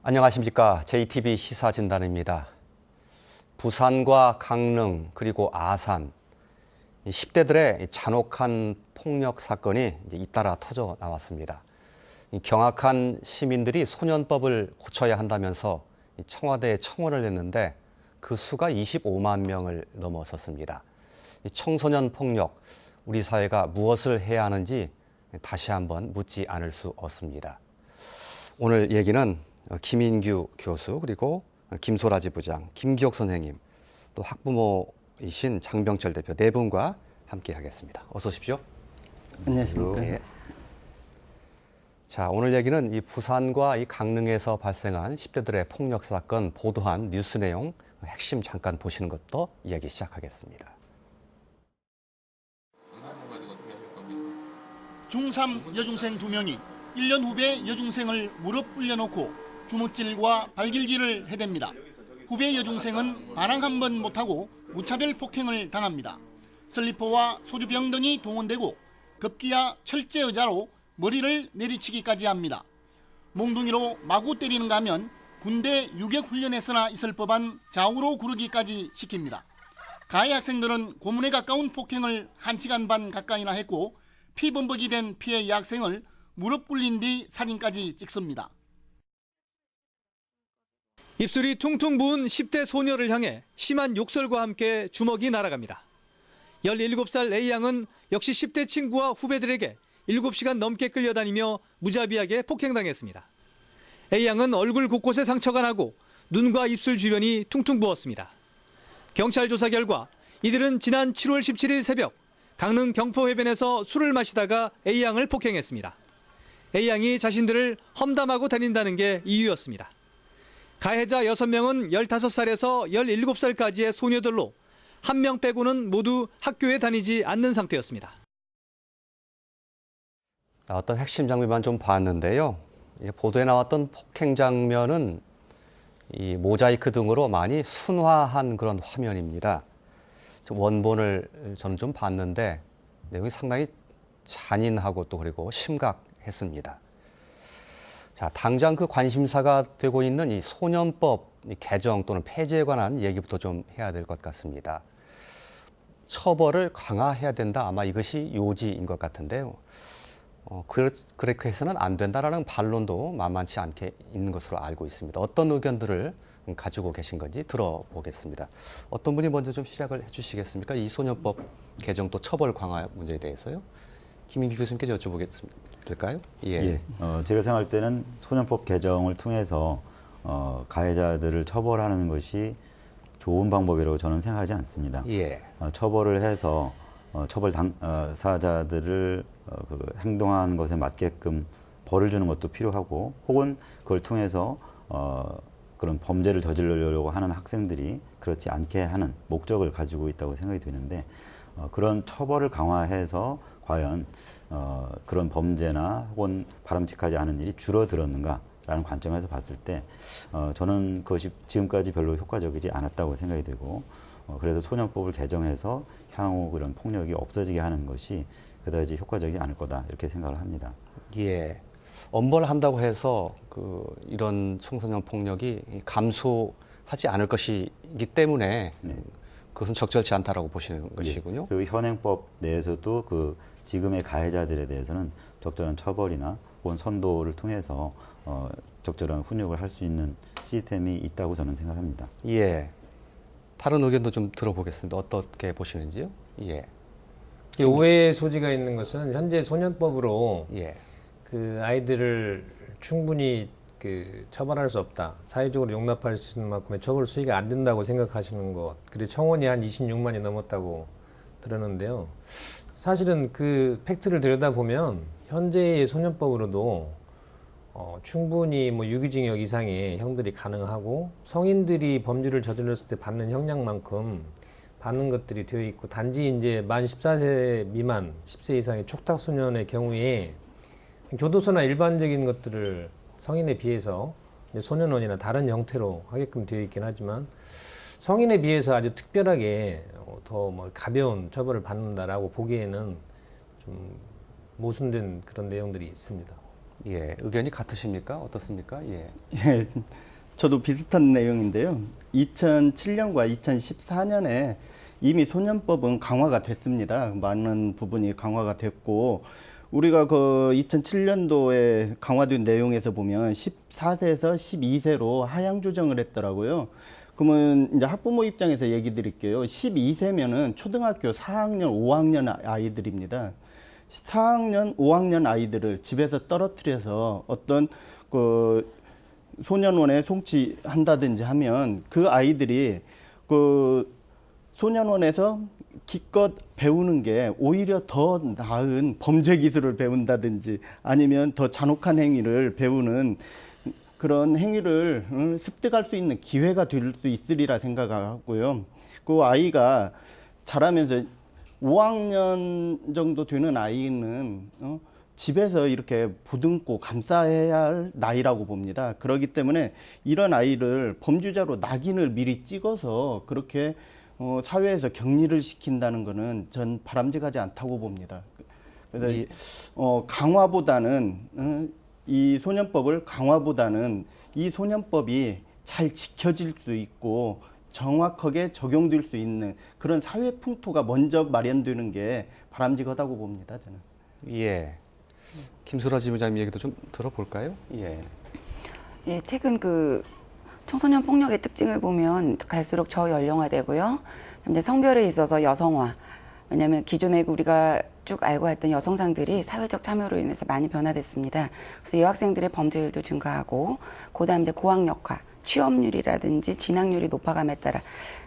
안녕하십니까. JTB 시사진단입니다. 부산과 강릉 그리고 아산, 10대들의 잔혹한 폭력 사건이 잇따라 터져 나왔습니다. 경악한 시민들이 소년법을 고쳐야 한다면서 청와대에 청원을 냈는데 그 수가 25만 명을 넘어섰습니다. 청소년 폭력, 우리 사회가 무엇을 해야 하는지 다시 한번 묻지 않을 수 없습니다. 오늘 얘기는 김인규 교수, 그리고 김소라지 부장, 김기옥 선생님, 또 학부모이신 장병철 대표 네 분과 함께 하겠습니다. 어서 오십시오. 안녕하십니까. 네. 자, 오늘 얘기는 이 부산과 이 강릉에서 발생한 10대들의 폭력 사건 보도한 뉴스 내용 핵심 잠깐 보시는 것부터 이야기 시작하겠습니다. 중3 여중생 2명이 1년 후배 여중생을 무릎 꿇려놓고 주먹질과 발길질을 해댑니다. 후배 여중생은 반항 한 번 못하고 무차별 폭행을 당합니다. 슬리퍼와 소주병 등이 동원되고 급기야 철제 의자로 머리를 내리치기까지 합니다. 몽둥이로 마구 때리는가 하면 군대 유격훈련에서나 있을 법한 좌우로 구르기까지 시킵니다. 가해 학생들은 고문에 가까운 폭행을 1시간 반 가까이나 했고 피범벅이 된 피해 여학생을 무릎 꿇린 뒤 사진까지 찍습니다. 입술이 퉁퉁 부은 10대 소녀를 향해 심한 욕설과 함께 주먹이 날아갑니다. 17살 A양은 역시 10대 친구와 후배들에게 7시간 넘게 끌려다니며 무자비하게 폭행당했습니다. A양은 얼굴 곳곳에 상처가 나고 눈과 입술 주변이 퉁퉁 부었습니다. 경찰 조사 결과 이들은 지난 7월 17일 새벽 강릉 경포해변에서 술을 마시다가 A양을 폭행했습니다. A양이 자신들을 험담하고 다닌다는 게 이유였습니다. 가해자 6명은 15살에서 17살까지의 소녀들로 한 명 빼고는 모두 학교에 다니지 않는 상태였습니다. 어떤 핵심 장면만 좀 봤는데요. 보도에 나왔던 폭행 장면은 이 모자이크 등으로 많이 순화한 그런 화면입니다. 원본을 저는 좀 봤는데 내용이 상당히 잔인하고 또 그리고 심각했습니다. 자, 당장 그 관심사가 되고 있는 이 소년법 개정 또는 폐지에 관한 얘기부터 좀 해야 될 것 같습니다. 처벌을 강화해야 된다. 아마 이것이 요지인 것 같은데요. 그렇게 해서는 안 된다라는 반론도 만만치 않게 있는 것으로 알고 있습니다. 어떤 의견들을 가지고 계신 건지 들어보겠습니다. 어떤 분이 먼저 좀 시작을 해주시겠습니까? 이 소년법 개정 또 처벌 강화 문제에 대해서요. 김인규 교수님께 여쭤보겠을까요? 예. 제가 생각할 때는 소년법 개정을 통해서 가해자들을 처벌하는 것이 좋은 방법이라고 저는 생각하지 않습니다. 예. 처벌을 해서 처벌 당사자들을 행동한 것에 맞게끔 벌을 주는 것도 필요하고, 혹은 그걸 통해서 그런 범죄를 저지르려고 하는 학생들이 그렇지 않게 하는 목적을 가지고 있다고 생각이 되는데, 그런 처벌을 강화해서 과연 그런 범죄나 혹은 바람직하지 않은 일이 줄어들었는가라는 관점에서 봤을 때 저는 그것이 지금까지 별로 효과적이지 않았다고 생각이 되고, 그래서 소년법을 개정해서 향후 그런 폭력이 없어지게 하는 것이 그다지 효과적이지 않을 거다, 이렇게 생각을 합니다. 예. 엄벌 한다고 해서 이런 청소년 폭력이 감소하지 않을 것이기 때문에 네. 그것은 적절치 않다라고 보시는 것이군요. 그리고 현행법 내에서도 그 지금의 가해자들에 대해서는 적절한 처벌이나 혹은 선도를 통해서 적절한 훈육을 할 수 있는 시스템이 있다고 저는 생각합니다. 예. 다른 의견도 좀 들어보겠습니다. 어떻게 보시는지요? 예. 오해의 소지가 있는 것은 현재 소년법으로 예. 그 아이들을 충분히 처벌할 수 없다, 사회적으로 용납할 수 있는 만큼의 처벌 수위가 안 된다고 생각하시는 것, 그리고 청원이 한 26만이 넘었다고 들었는데요. 사실은 그 팩트를 들여다보면 현재의 소년법으로도 충분히 유기징역 이상의 형들이 가능하고, 성인들이 범죄를 저질렀을 때 받는 형량만큼 받는 것들이 되어 있고, 단지 이제 만 14세 미만 10세 이상의 촉탁소년의 경우에 교도소나 일반적인 것들을 성인에 비해서 소년원이나 다른 형태로 하게끔 되어 있긴 하지만, 성인에 비해서 아주 특별하게 더 가벼운 처벌을 받는다라고 보기에는 좀 모순된 그런 내용들이 있습니다. 예, 의견이 같으십니까? 어떻습니까? 예. 예, 저도 비슷한 내용인데요. 2007년과 2014년에 이미 소년법은 강화가 됐습니다. 많은 부분이 강화가 됐고, 우리가 그 2007년도에 강화된 내용에서 보면 14세에서 12세로 하향 조정을 했더라고요. 그러면 이제 학부모 입장에서 얘기 드릴게요. 12세면은 초등학교 4학년, 5학년 아이들입니다. 4학년, 5학년 아이들을 집에서 떨어뜨려서 어떤 그 소년원에 송치한다든지 하면 그 아이들이 그 소년원에서 기껏 배우는 게 오히려 더 나은 범죄 기술을 배운다든지 아니면 더 잔혹한 행위를 배우는 그런 행위를 습득할 수 있는 기회가 될 수 있으리라 생각하고요. 그 아이가 자라면서 5학년 정도 되는 아이는 집에서 이렇게 보듬고 감싸야 할 나이라고 봅니다. 그렇기 때문에 이런 아이를 범죄자로 낙인을 미리 찍어서 그렇게 사회에서 격리를 시킨다는 것은 전 바람직하지 않다고 봅니다. 그래서 강화보다는 이 소년법을 강화보다는 이 소년법이 잘 지켜질 수 있고 정확하게 적용될 수 있는 그런 사회 풍토가 먼저 마련되는 게 바람직하다고 봅니다, 저는. 예. 김소라 지부장님 얘기도 좀 들어볼까요? 예. 예, 최근 그 청소년 폭력의 특징을 보면 갈수록 저연령화되고요. 이제 성별에 있어서 여성화. 왜냐하면 기존에 우리가 쭉 알고 왔던 여성상들이 사회적 참여로 인해서 많이 변화됐습니다. 그래서 여학생들의 범죄율도 증가하고, 그다음 이제 고학력화, 취업률이라든지 진학률이 높아감에 따라.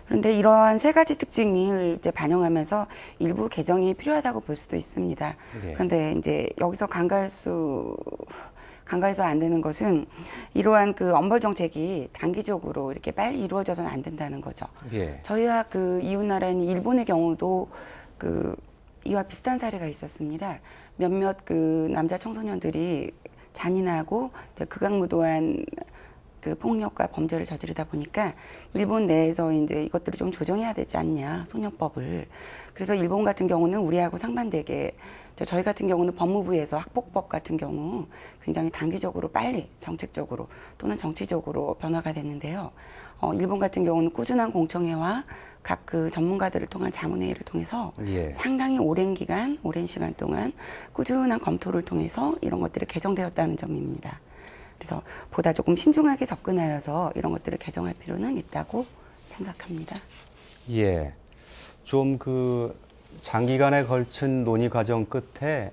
그런데 이러한 세 가지 특징을 이제 반영하면서 일부 개정이 필요하다고 볼 수도 있습니다. 네. 그런데 이제 여기서 간과해서 안 되는 것은 이러한 그 엄벌 정책이 단기적으로 이렇게 빨리 이루어져서는 안 된다는 거죠. 예. 저희와 그 이웃 나라인 일본의 경우도 그 이와 비슷한 사례가 있었습니다. 몇몇 그 남자 청소년들이 잔인하고 극악무도한 그 폭력과 범죄를 저지르다 보니까 일본 내에서 이제 이것들을 좀 조정해야 되지 않냐, 소년법을. 그래서 일본 같은 경우는 우리하고 상반되게, 저희 같은 경우는 법무부에서 학폭법 같은 경우 굉장히 단기적으로 빨리 정책적으로 또는 정치적으로 변화가 됐는데요. 일본 같은 경우는 꾸준한 공청회와 각 그 전문가들을 통한 자문회의를 통해서 예. 상당히 오랜 시간 동안 꾸준한 검토를 통해서 이런 것들이 개정되었다는 점입니다. 그래서 보다 조금 신중하게 접근하여서 이런 것들을 개정할 필요는 있다고 생각합니다. 예. 좀 그 장기간에 걸친 논의 과정 끝에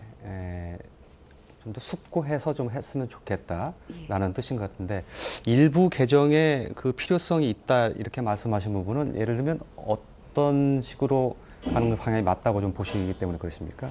좀 더 숙고해서 좀 했으면 좋겠다라는 뜻인 것 같은데, 일부 개정에 그 필요성이 있다 이렇게 말씀하신 부분은 예를 들면 어떤 식으로 가는 방향이 맞다고 좀 보시기 때문에 그러십니까?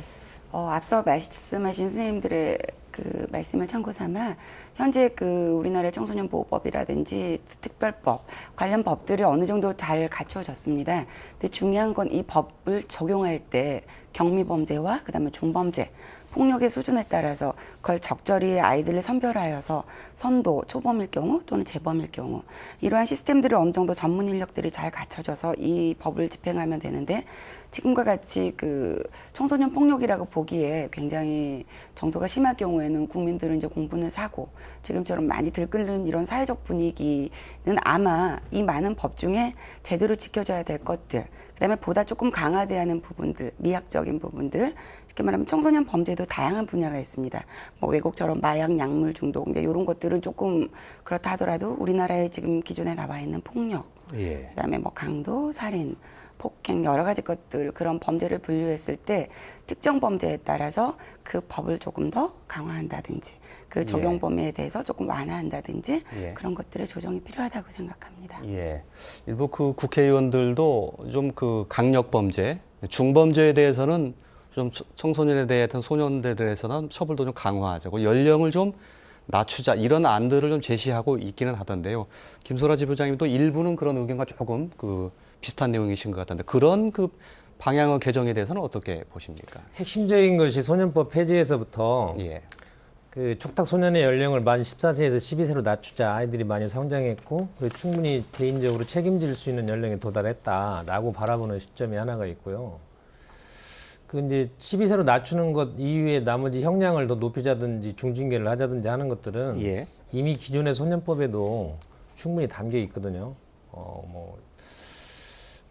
앞서 말씀하신 선생님들의 그 말씀을 참고 삼아 현재 그 우리나라의 청소년 보호법이라든지 특별법 관련 법들이 어느 정도 잘 갖춰졌습니다. 근데 중요한 건 이 법을 적용할 때 경미범죄와 그다음에 중범죄, 폭력의 수준에 따라서 그걸 적절히 아이들을 선별하여서 선도, 초범일 경우 또는 재범일 경우 이러한 시스템들이 어느 정도 전문 인력들이 잘 갖춰져서 이 법을 집행하면 되는데, 지금과 같이 그 청소년 폭력이라고 보기에 굉장히 정도가 심할 경우에는 국민들은 이제 공분을 사고 지금처럼 많이 들끓는 이런 사회적 분위기는 아마 이 많은 법 중에 제대로 지켜져야 될 것들, 그다음에 보다 조금 강화돼야 하는 부분들, 미학적인 부분들, 쉽게 말하면 청소년 범죄도 다양한 분야가 있습니다. 뭐 외국처럼 마약, 약물 중독, 이제 이런 것들은 조금 그렇다 하더라도 우리나라에 지금 기존에 나와 있는 폭력, 예. 그다음에 뭐 강도, 살인, 폭행 여러 가지 것들, 그런 범죄를 분류했을 때 특정 범죄에 따라서 그 법을 조금 더 강화한다든지 그 적용 범위에 대해서 조금 완화한다든지 예. 그런 것들의 조정이 필요하다고 생각합니다. 예. 일부 그 국회의원들도 좀 그 강력 범죄, 중범죄에 대해서는 좀 청소년에 대해서 소년들에 대해서는 처벌도 좀 강화하자고 연령을 좀 낮추자 이런 안들을 좀 제시하고 있기는 하던데요. 김소라 지부장님도 일부는 그런 의견과 조금 그 비슷한 내용이신 것 같은데, 그런 그 방향의 개정에 대해서는 어떻게 보십니까? 핵심적인 것이 소년법 폐지에서부터 예. 그 촉탁 소년의 연령을 만 14세에서 12세로 낮추자. 아이들이 많이 성장했고 그리고 충분히 개인적으로 책임질 수 있는 연령에 도달했다라고 바라보는 시점이 하나가 있고요. 그 이제 12세로 낮추는 것 이후에 나머지 형량을 더 높이자든지 중징계를 하자든지 하는 것들은 예. 이미 기존의 소년법에도 충분히 담겨 있거든요.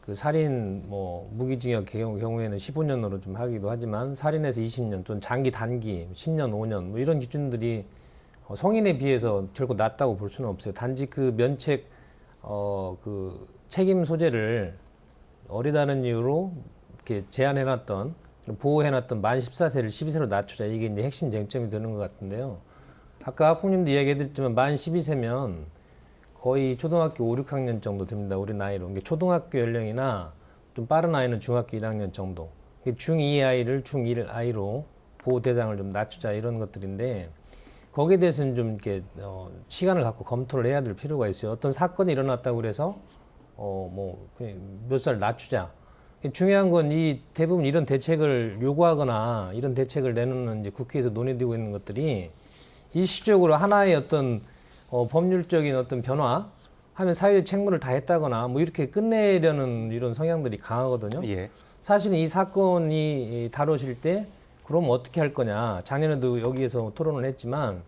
그 살인 무기징역 경우에는 15년으로 좀 하기도 하지만 살인에서 20년 또는 장기 단기 10년 5년 이런 기준들이 성인에 비해서 결코 낮다고 볼 수는 없어요. 단지 그 면책 그 책임 소재를 어리다는 이유로 이렇게 제한해놨던 보호해놨던 만 14세를 12세로 낮추자 이게 이제 핵심 쟁점이 되는 것 같은데요. 아까 학부님도 이야기해드렸지만 만 12세면 거의 초등학교 5, 6학년 정도 됩니다. 우리 나이로. 이게 초등학교 연령이나 좀 빠른 아이는 중학교 1학년 정도. 중2 아이를 중1 아이로 보호 대상을 좀 낮추자 이런 것들인데 거기에 대해서는 좀 이렇게 시간을 갖고 검토를 해야 될 필요가 있어요. 어떤 사건이 일어났다고 그래서 몇 살 낮추자. 중요한 건 이 대부분 이런 대책을 요구하거나 이런 대책을 내놓는 이제 국회에서 논의되고 있는 것들이 일시적으로 하나의 어떤 법률적인 어떤 변화 하면 사회적 책무를 다했다거나 이렇게 끝내려는 이런 성향들이 강하거든요. 예. 사실은 이 사건이 다뤄질 때 그럼 어떻게 할 거냐. 작년에도 여기에서 토론을 했지만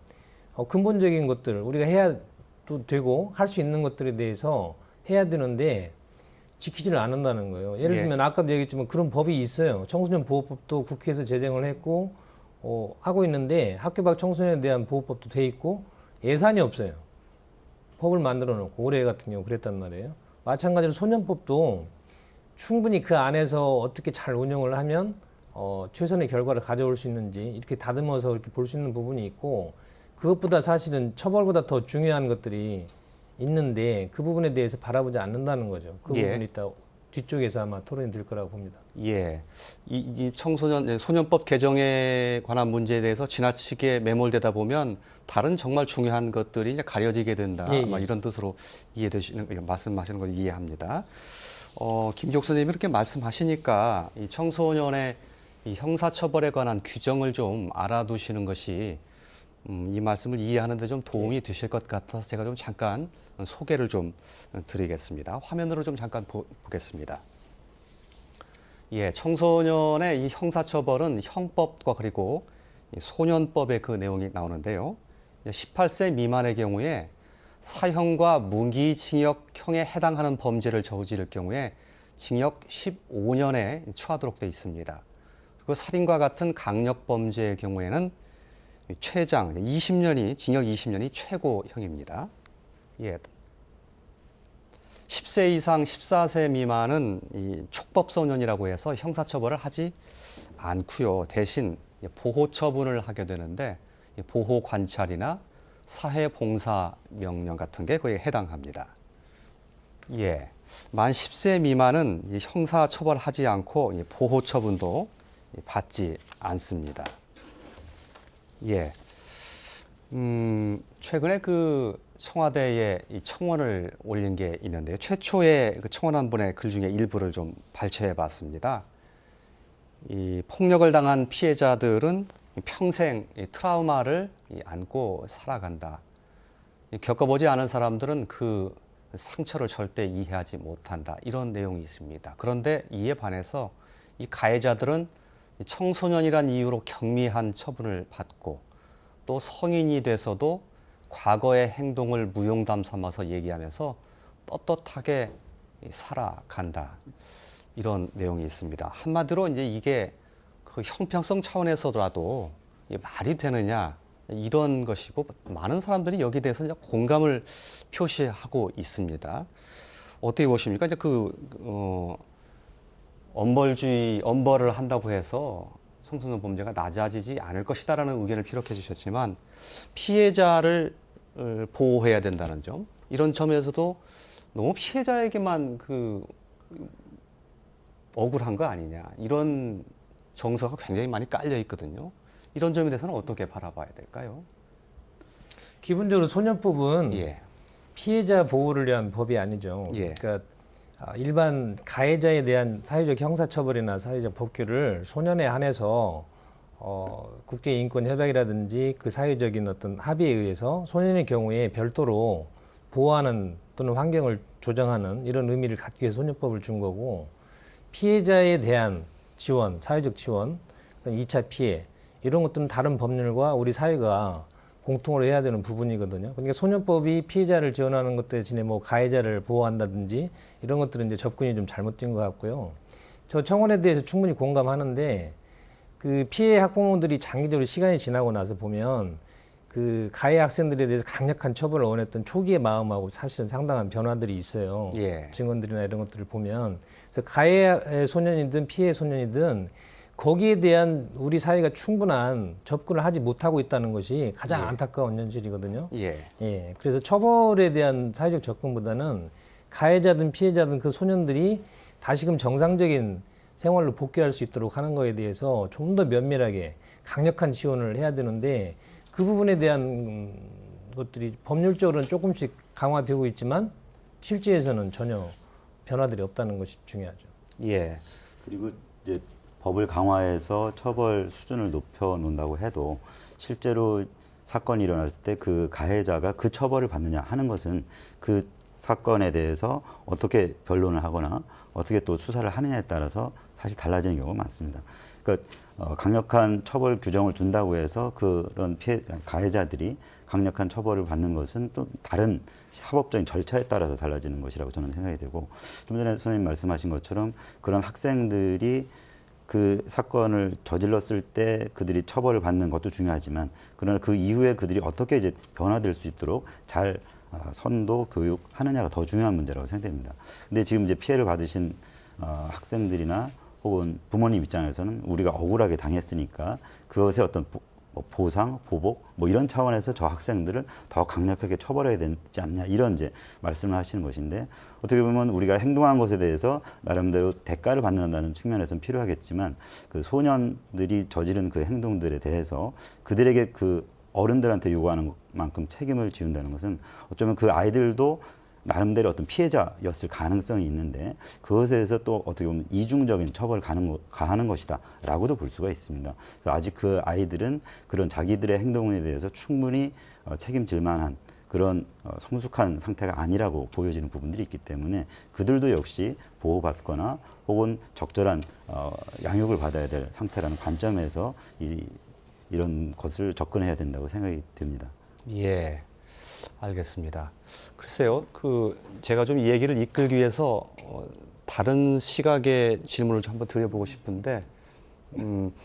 근본적인 것들 우리가 해야도 되고 할 수 있는 것들에 대해서 해야 되는데 지키지를 않는다는 거예요. 예를 들면 아까도 얘기했지만 그런 법이 있어요. 청소년 보호법도 국회에서 제정을 했고 하고 있는데 학교 밖 청소년에 대한 보호법도 돼 있고 예산이 없어요. 법을 만들어 놓고 올해 같은 경우 그랬단 말이에요. 마찬가지로 소년법도 충분히 그 안에서 어떻게 잘 운영을 하면 최선의 결과를 가져올 수 있는지 이렇게 다듬어서 이렇게 볼 수 있는 부분이 있고 그것보다 사실은 처벌보다 더 중요한 것들이 있는데 그 부분에 대해서 바라보지 않는다는 거죠. 그 부분이 이따 뒤쪽에서 아마 토론이 될 거라고 봅니다. 예. 이 소년법 개정에 관한 문제에 대해서 지나치게 매몰되다 보면 다른 정말 중요한 것들이 이제 가려지게 된다. 이런 뜻으로 말씀하시는 걸 이해합니다. 김 교수님이 이렇게 말씀하시니까 이 청소년의 이 형사처벌에 관한 규정을 좀 알아두시는 것이 이 말씀을 이해하는 데 좀 도움이 되실 것 같아서 제가 좀 잠깐 소개를 좀 드리겠습니다. 화면으로 좀 잠깐 보겠습니다. 예, 청소년의 이 형사처벌은 형법과 그리고 소년법의 그 내용이 나오는데요. 18세 미만의 경우에 사형과 무기징역형에 해당하는 범죄를 저지를 경우에 징역 15년에 처하도록 되어 있습니다. 그리고 살인과 같은 강력범죄의 경우에는 최장 20년이 징역 20년이 최고형입니다. 예. 10세 이상 14세 미만은 이 촉법소년이라고 해서 형사처벌을 하지 않고요. 대신 보호처분을 하게 되는데 보호관찰이나 사회봉사명령 같은 게 거기에 해당합니다. 예. 만 10세 미만은 형사처벌하지 않고 보호처분도 받지 않습니다. 예. 최근에 그 청와대에 이 청원을 올린 게 있는데요. 최초의 그 청원한 분의 글 중에 일부를 좀 발췌해 봤습니다. 이 폭력을 당한 피해자들은 평생 이 트라우마를 안고 살아간다. 겪어보지 않은 사람들은 그 상처를 절대 이해하지 못한다. 이런 내용이 있습니다. 그런데 이에 반해서 이 가해자들은 청소년이란 이유로 경미한 처분을 받고 또 성인이 돼서도 과거의 행동을 무용담 삼아서 얘기하면서 떳떳하게 살아간다. 이런 내용이 있습니다. 한마디로 이제 이게 그 형평성 차원에서라도 말이 되느냐 이런 것이고 많은 사람들이 여기에 대해서 이제 공감을 표시하고 있습니다. 어떻게 보십니까? 이제 엄벌을 한다고 해서 청소년 범죄가 낮아지지 않을 것이다라는 의견을 피력해 주셨지만 피해자를 보호해야 된다는 점, 이런 점에서도 너무 피해자에게만 억울한 거 아니냐, 이런 정서가 굉장히 많이 깔려 있거든요. 이런 점에 대해서는 어떻게 바라봐야 될까요? 기본적으로 소년법은 피해자 보호를 위한 법이 아니죠. 그러니까 일반 가해자에 대한 사회적 형사처벌이나 사회적 법규를 소년에 한해서 국제인권협약이라든지 그 사회적인 어떤 합의에 의해서 소년의 경우에 별도로 보호하는 또는 환경을 조정하는 이런 의미를 갖기 위해서 소년법을 준 거고, 피해자에 대한 지원, 사회적 지원, 2차 피해 이런 것들은 다른 법률과 우리 사회가 공통으로 해야 되는 부분이거든요. 그러니까 소년법이 피해자를 지원하는 것 대신에 뭐 가해자를 보호한다든지 이런 것들은 이제 접근이 좀 잘못된 것 같고요. 저 청원에 대해서 충분히 공감하는데 그 피해 학부모들이 장기적으로 시간이 지나고 나서 보면 그 가해 학생들에 대해서 강력한 처벌을 원했던 초기의 마음하고 사실은 상당한 변화들이 있어요. 예. 증언들이나 이런 것들을 보면 그래서 가해 소년이든 피해 소년이든 거기에 대한 우리 사회가 충분한 접근을 하지 못하고 있다는 것이 가장 예. 안타까운 현실이거든요. 예. 예. 그래서 처벌에 대한 사회적 접근보다는 가해자든 피해자든 그 소년들이 다시금 정상적인 생활로 복귀할 수 있도록 하는 거에 대해서 좀 더 면밀하게 강력한 지원을 해야 되는데 그 부분에 대한 것들이 법률적으로는 조금씩 강화되고 있지만 실제에서는 전혀 변화들이 없다는 것이 중요하죠. 예. 그리고 이제 법을 강화해서 처벌 수준을 높여 놓는다고 해도 실제로 사건이 일어났을 때 그 가해자가 그 처벌을 받느냐 하는 것은 그 사건에 대해서 어떻게 변론을 하거나 어떻게 또 수사를 하느냐에 따라서 사실 달라지는 경우가 많습니다. 그러니까 강력한 처벌 규정을 둔다고 해서 그런 가해자들이 강력한 처벌을 받는 것은 또 다른 사법적인 절차에 따라서 달라지는 것이라고 저는 생각이 되고, 좀 전에 선생님 말씀하신 것처럼 그런 학생들이 그 사건을 저질렀을 때 그들이 처벌을 받는 것도 중요하지만, 그러나 그 이후에 그들이 어떻게 이제 변화될 수 있도록 잘 선도 교육하느냐가 더 중요한 문제라고 생각됩니다. 근데 지금 이제 피해를 받으신 학생들이나 혹은 부모님 입장에서는 우리가 억울하게 당했으니까 그것의 어떤 보상, 보복 뭐 이런 차원에서 저 학생들을 더 강력하게 처벌해야 되지 않냐, 이런 이제 말씀을 하시는 것인데, 어떻게 보면 우리가 행동한 것에 대해서 나름대로 대가를 받는다는 측면에서는 필요하겠지만, 그 소년들이 저지른 그 행동들에 대해서 그들에게 그 어른들한테 요구하는 만큼 책임을 지운다는 것은 어쩌면 그 아이들도 나름대로 어떤 피해자였을 가능성이 있는데, 그것에 대해서 또 어떻게 보면 이중적인 처벌을 가하는 것이다 라고도 볼 수가 있습니다. 그래서 아직 그 아이들은 그런 자기들의 행동에 대해서 충분히 책임질 만한 그런 성숙한 상태가 아니라고 보여지는 부분들이 있기 때문에 그들도 역시 보호받거나 혹은 적절한 양육을 받아야 될 상태라는 관점에서 이런 것을 접근해야 된다고 생각이 듭니다. 예. 알겠습니다. 글쎄요, 제가 좀 이 얘기를 이끌기 위해서 다른 시각의 질문을 좀 한번 드려보고 싶은데,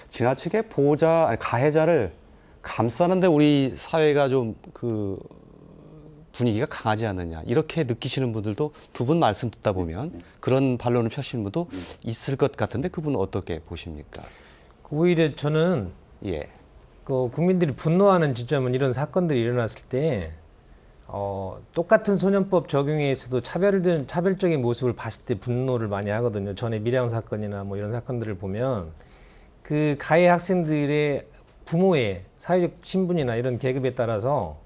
지나치게 가해자를 감싸는데 우리 사회가 좀 분위기가 강하지 않느냐, 이렇게 느끼시는 분들도 두 분 말씀 듣다 보면 그런 반론을 펴시는 분도 있을 것 같은데, 그분은 어떻게 보십니까? 오히려 저는 예. 국민들이 분노하는 지점은 이런 사건들이 일어났을 때 똑같은 소년법 적용에서도 차별적인 모습을 봤을 때 분노를 많이 하거든요. 전에 밀양 사건이나 뭐 이런 사건들을 보면 그 가해 학생들의 부모의 사회적 신분이나 이런 계급에 따라서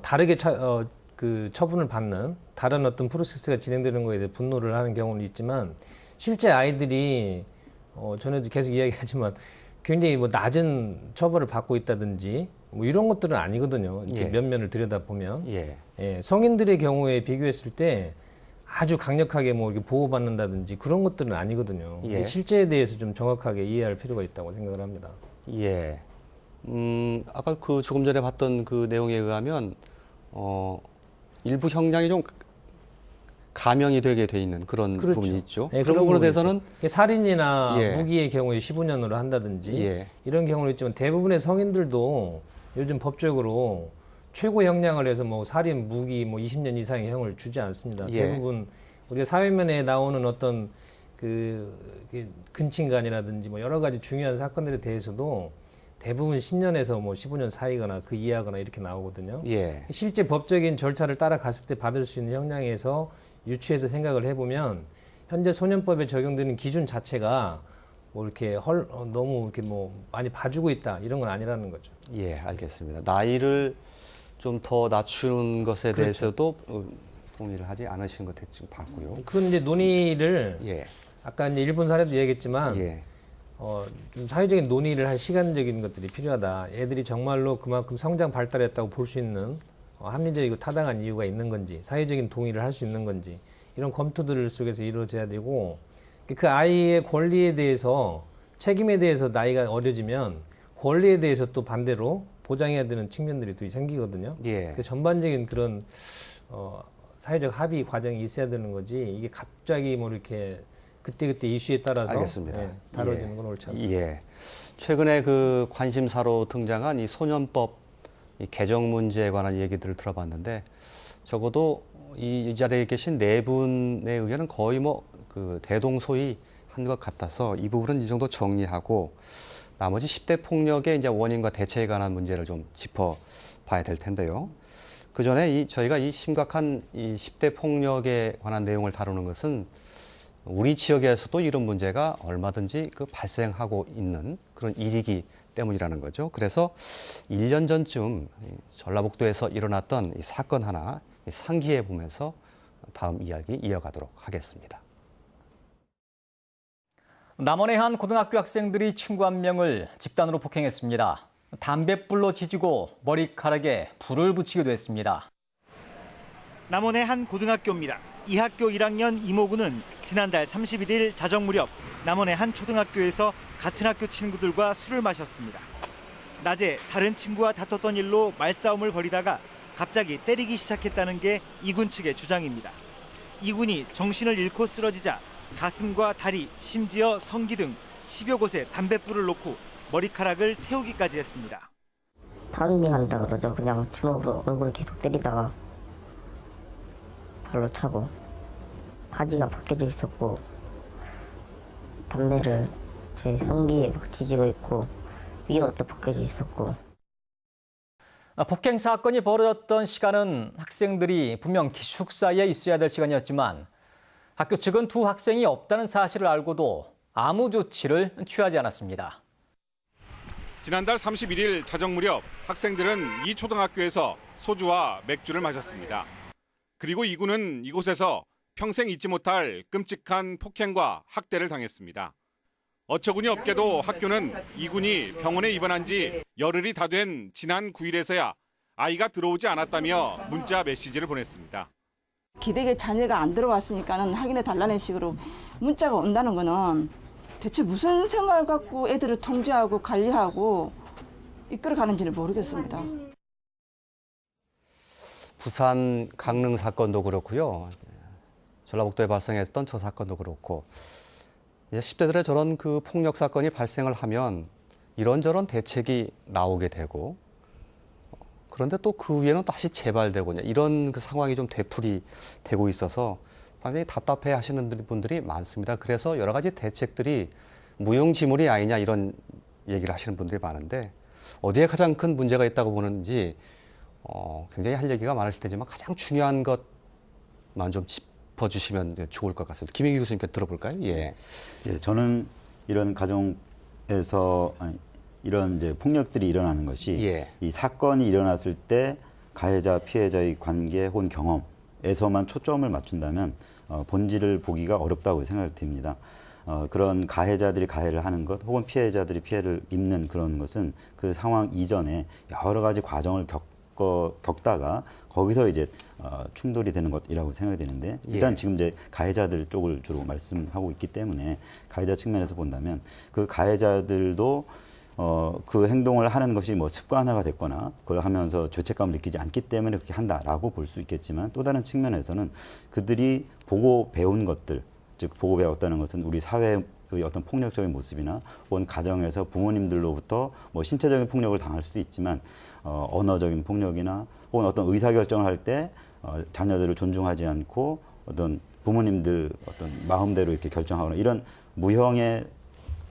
다르게 처분을 받는 다른 어떤 프로세스가 진행되는 거에 대해 분노를 하는 경우는 있지만, 실제 아이들이 전에도 계속 이야기하지만 굉장히 뭐 낮은 처벌을 받고 있다든지 뭐 이런 것들은 아니거든요. 이렇게 예. 면면을 들여다보면. 예. 예, 성인들의 경우에 비교했을 때 아주 강력하게 뭐 이렇게 보호받는다든지 그런 것들은 아니거든요. 예. 실제에 대해서 좀 정확하게 이해할 필요가 있다고 생각을 합니다. 예. 아까 조금 전에 봤던 그 내용에 의하면, 일부 형량이 좀 감형이 되게 돼 있는 그런 그렇죠. 부분이 있죠. 예, 그런 부분에 대해서는 살인이나 예. 무기의 경우에 15년으로 한다든지 예. 이런 경우는 있지만, 대부분의 성인들도 요즘 법적으로 최고 형량을 해서 뭐 살인, 무기 뭐 20년 이상의 형을 주지 않습니다. 예. 대부분 우리가 사회면에 나오는 어떤 근친간이라든지 뭐 여러 가지 중요한 사건들에 대해서도 대부분 10년에서 뭐 15년 사이거나 그 이하거나 이렇게 나오거든요. 예. 실제 법적인 절차를 따라갔을 때 받을 수 있는 형량에서 유추해서 생각을 해보면, 현재 소년법에 적용되는 기준 자체가 뭐 이렇게 너무 이렇게 뭐 많이 봐주고 있다, 이런 건 아니라는 거죠. 예, 알겠습니다. 나이를 좀 더 낮추는 것에 그렇죠. 대해서도 동의를 하지 않으신 것 지금 봤고요. 그건 이제 논의를 예. 아까 이제 일본 사례도 얘기했지만 예. 좀 사회적인 논의를 할 시간적인 것들이 필요하다. 애들이 정말로 그만큼 성장 발달했다고 볼 수 있는 합리적이고 타당한 이유가 있는 건지, 사회적인 동의를 할 수 있는 건지, 이런 검토들 속에서 이루어져야 되고, 그 아이의 권리에 대해서 책임에 대해서 나이가 어려지면 권리에 대해서 또 반대로 보장해야 되는 측면들이 또 생기거든요. 예. 그 전반적인 그런 사회적 합의 과정이 있어야 되는 거지 이게 갑자기 뭐 이렇게 그때그때 이슈에 따라서 알겠습니다. 다뤄지는 예. 건 옳지 않습니다. 예. 최근에 그 관심사로 등장한 이 소년법 이 개정 문제에 관한 얘기들을 들어봤는데 적어도 이 자리에 계신 네 분의 의견은 거의 뭐 그 대동소이한 것 같아서 이 부분은 이 정도 정리하고 나머지 10대 폭력의 이제 원인과 대처에 관한 문제를 좀 짚어봐야 될 텐데요. 그 전에 저희가 이 심각한 이 10대 폭력에 관한 내용을 다루는 것은 우리 지역에서도 이런 문제가 얼마든지 그 발생하고 있는 그런 일이기 때문이라는 거죠. 그래서 1년 전쯤 전라북도에서 일어났던 이 사건 하나 상기해 보면서 다음 이야기 이어가도록 하겠습니다. 남원의 한 고등학교 학생들이 친구 한 명을 집단으로 폭행했습니다. 담뱃불로 지지고 머리카락에 불을 붙이기도 했습니다. 남원의 한 고등학교입니다. 이 학교 1학년 이모군은 지난달 31일 자정 무렵 남원의 한 초등학교에서 같은 학교 친구들과 술을 마셨습니다. 낮에 다른 친구와 다퉜던 일로 말싸움을 벌이다가 갑자기 때리기 시작했다는 게 이군 측의 주장입니다. 이군이 정신을 잃고 쓰러지자 가슴과 다리, 심지어 성기 등 10여 곳에 담뱃불을 놓고 머리카락을 태우기까지 했습니다. 파운딩 한다 그러죠. 그냥 주먹으로 얼굴을 계속 때리다가 발로 차고 바지가 벗겨져 있었고 담배를 제 성기에 막 지지고 있고 위에 옷도 벗겨져 있었고. 폭행 사건이 벌어졌던 시간은 학생들이 분명 기숙사에 있어야 될 시간이었지만 학교 측은 두 학생이 없다는 사실을 알고도 아무 조치를 취하지 않았습니다. 지난달 31일 자정 무렵 학생들은 이 초등학교에서 소주와 맥주를 마셨습니다. 그리고 이군은 이곳에서 평생 잊지 못할 끔찍한 폭행과 학대를 당했습니다. 어처구니 없게도 학교는 이군이 병원에 입원한 지 열흘이 다 된 지난 9일에서야 아이가 들어오지 않았다며 문자 메시지를 보냈습니다. 기대게 자녀가 안 들어왔으니까는 확인해 달라는 식으로 문자가 온다는 거는 대체 무슨 생각을 갖고 애들을 통제하고 관리하고 이끌어가는지는 모르겠습니다. 부산 강릉 사건도 그렇고요. 전라북도에 발생했던 저 사건도 그렇고 10대들의 저런 그 폭력 사건이 발생을 하면 이런저런 대책이 나오게 되고 그런데 또 그 위에는 다시 재발되고 이런 그 상황이 좀 되풀이되고 있어서 상당히 답답해 하시는 분들이 많습니다. 그래서 여러 가지 대책들이 무용지물이 아니냐 이런 얘기를 하시는 분들이 많은데 어디에 가장 큰 문제가 있다고 보는지 굉장히 할 얘기가 많으실 테지만 가장 중요한 것만 좀 짚어주시면 좋을 것 같습니다. 김희기 교수님께 들어볼까요? 예. 예, 저는 이런 가정에서 이런 이제 폭력들이 일어나는 것이 예. 이 사건이 일어났을 때 가해자 피해자의 관계 혹은 경험에서만 초점을 맞춘다면 본질을 보기가 어렵다고 생각이 듭니다. 그런 가해자들이 가해를 하는 것 혹은 피해자들이 피해를 입는 그런 것은 그 상황 이전에 여러 가지 과정을 겪다가 거기서 이제 충돌이 되는 것이라고 생각이 되는데 일단 예. 지금 이제 가해자들 쪽을 주로 말씀하고 있기 때문에 가해자 측면에서 본다면 그 가해자들도 그 행동을 하는 것이 뭐 습관화가 됐거나 그걸 하면서 죄책감을 느끼지 않기 때문에 그렇게 한다라고 볼 수 있겠지만 또 다른 측면에서는 그들이 보고 배운 것들, 즉 보고 배웠다는 것은 우리 사회의 어떤 폭력적인 모습이나 혹은 가정에서 부모님들로부터 뭐 신체적인 폭력을 당할 수도 있지만 언어적인 폭력이나 혹은 어떤 의사결정을 할 때 자녀들을 존중하지 않고 어떤 부모님들 어떤 마음대로 이렇게 결정하거나 이런 무형의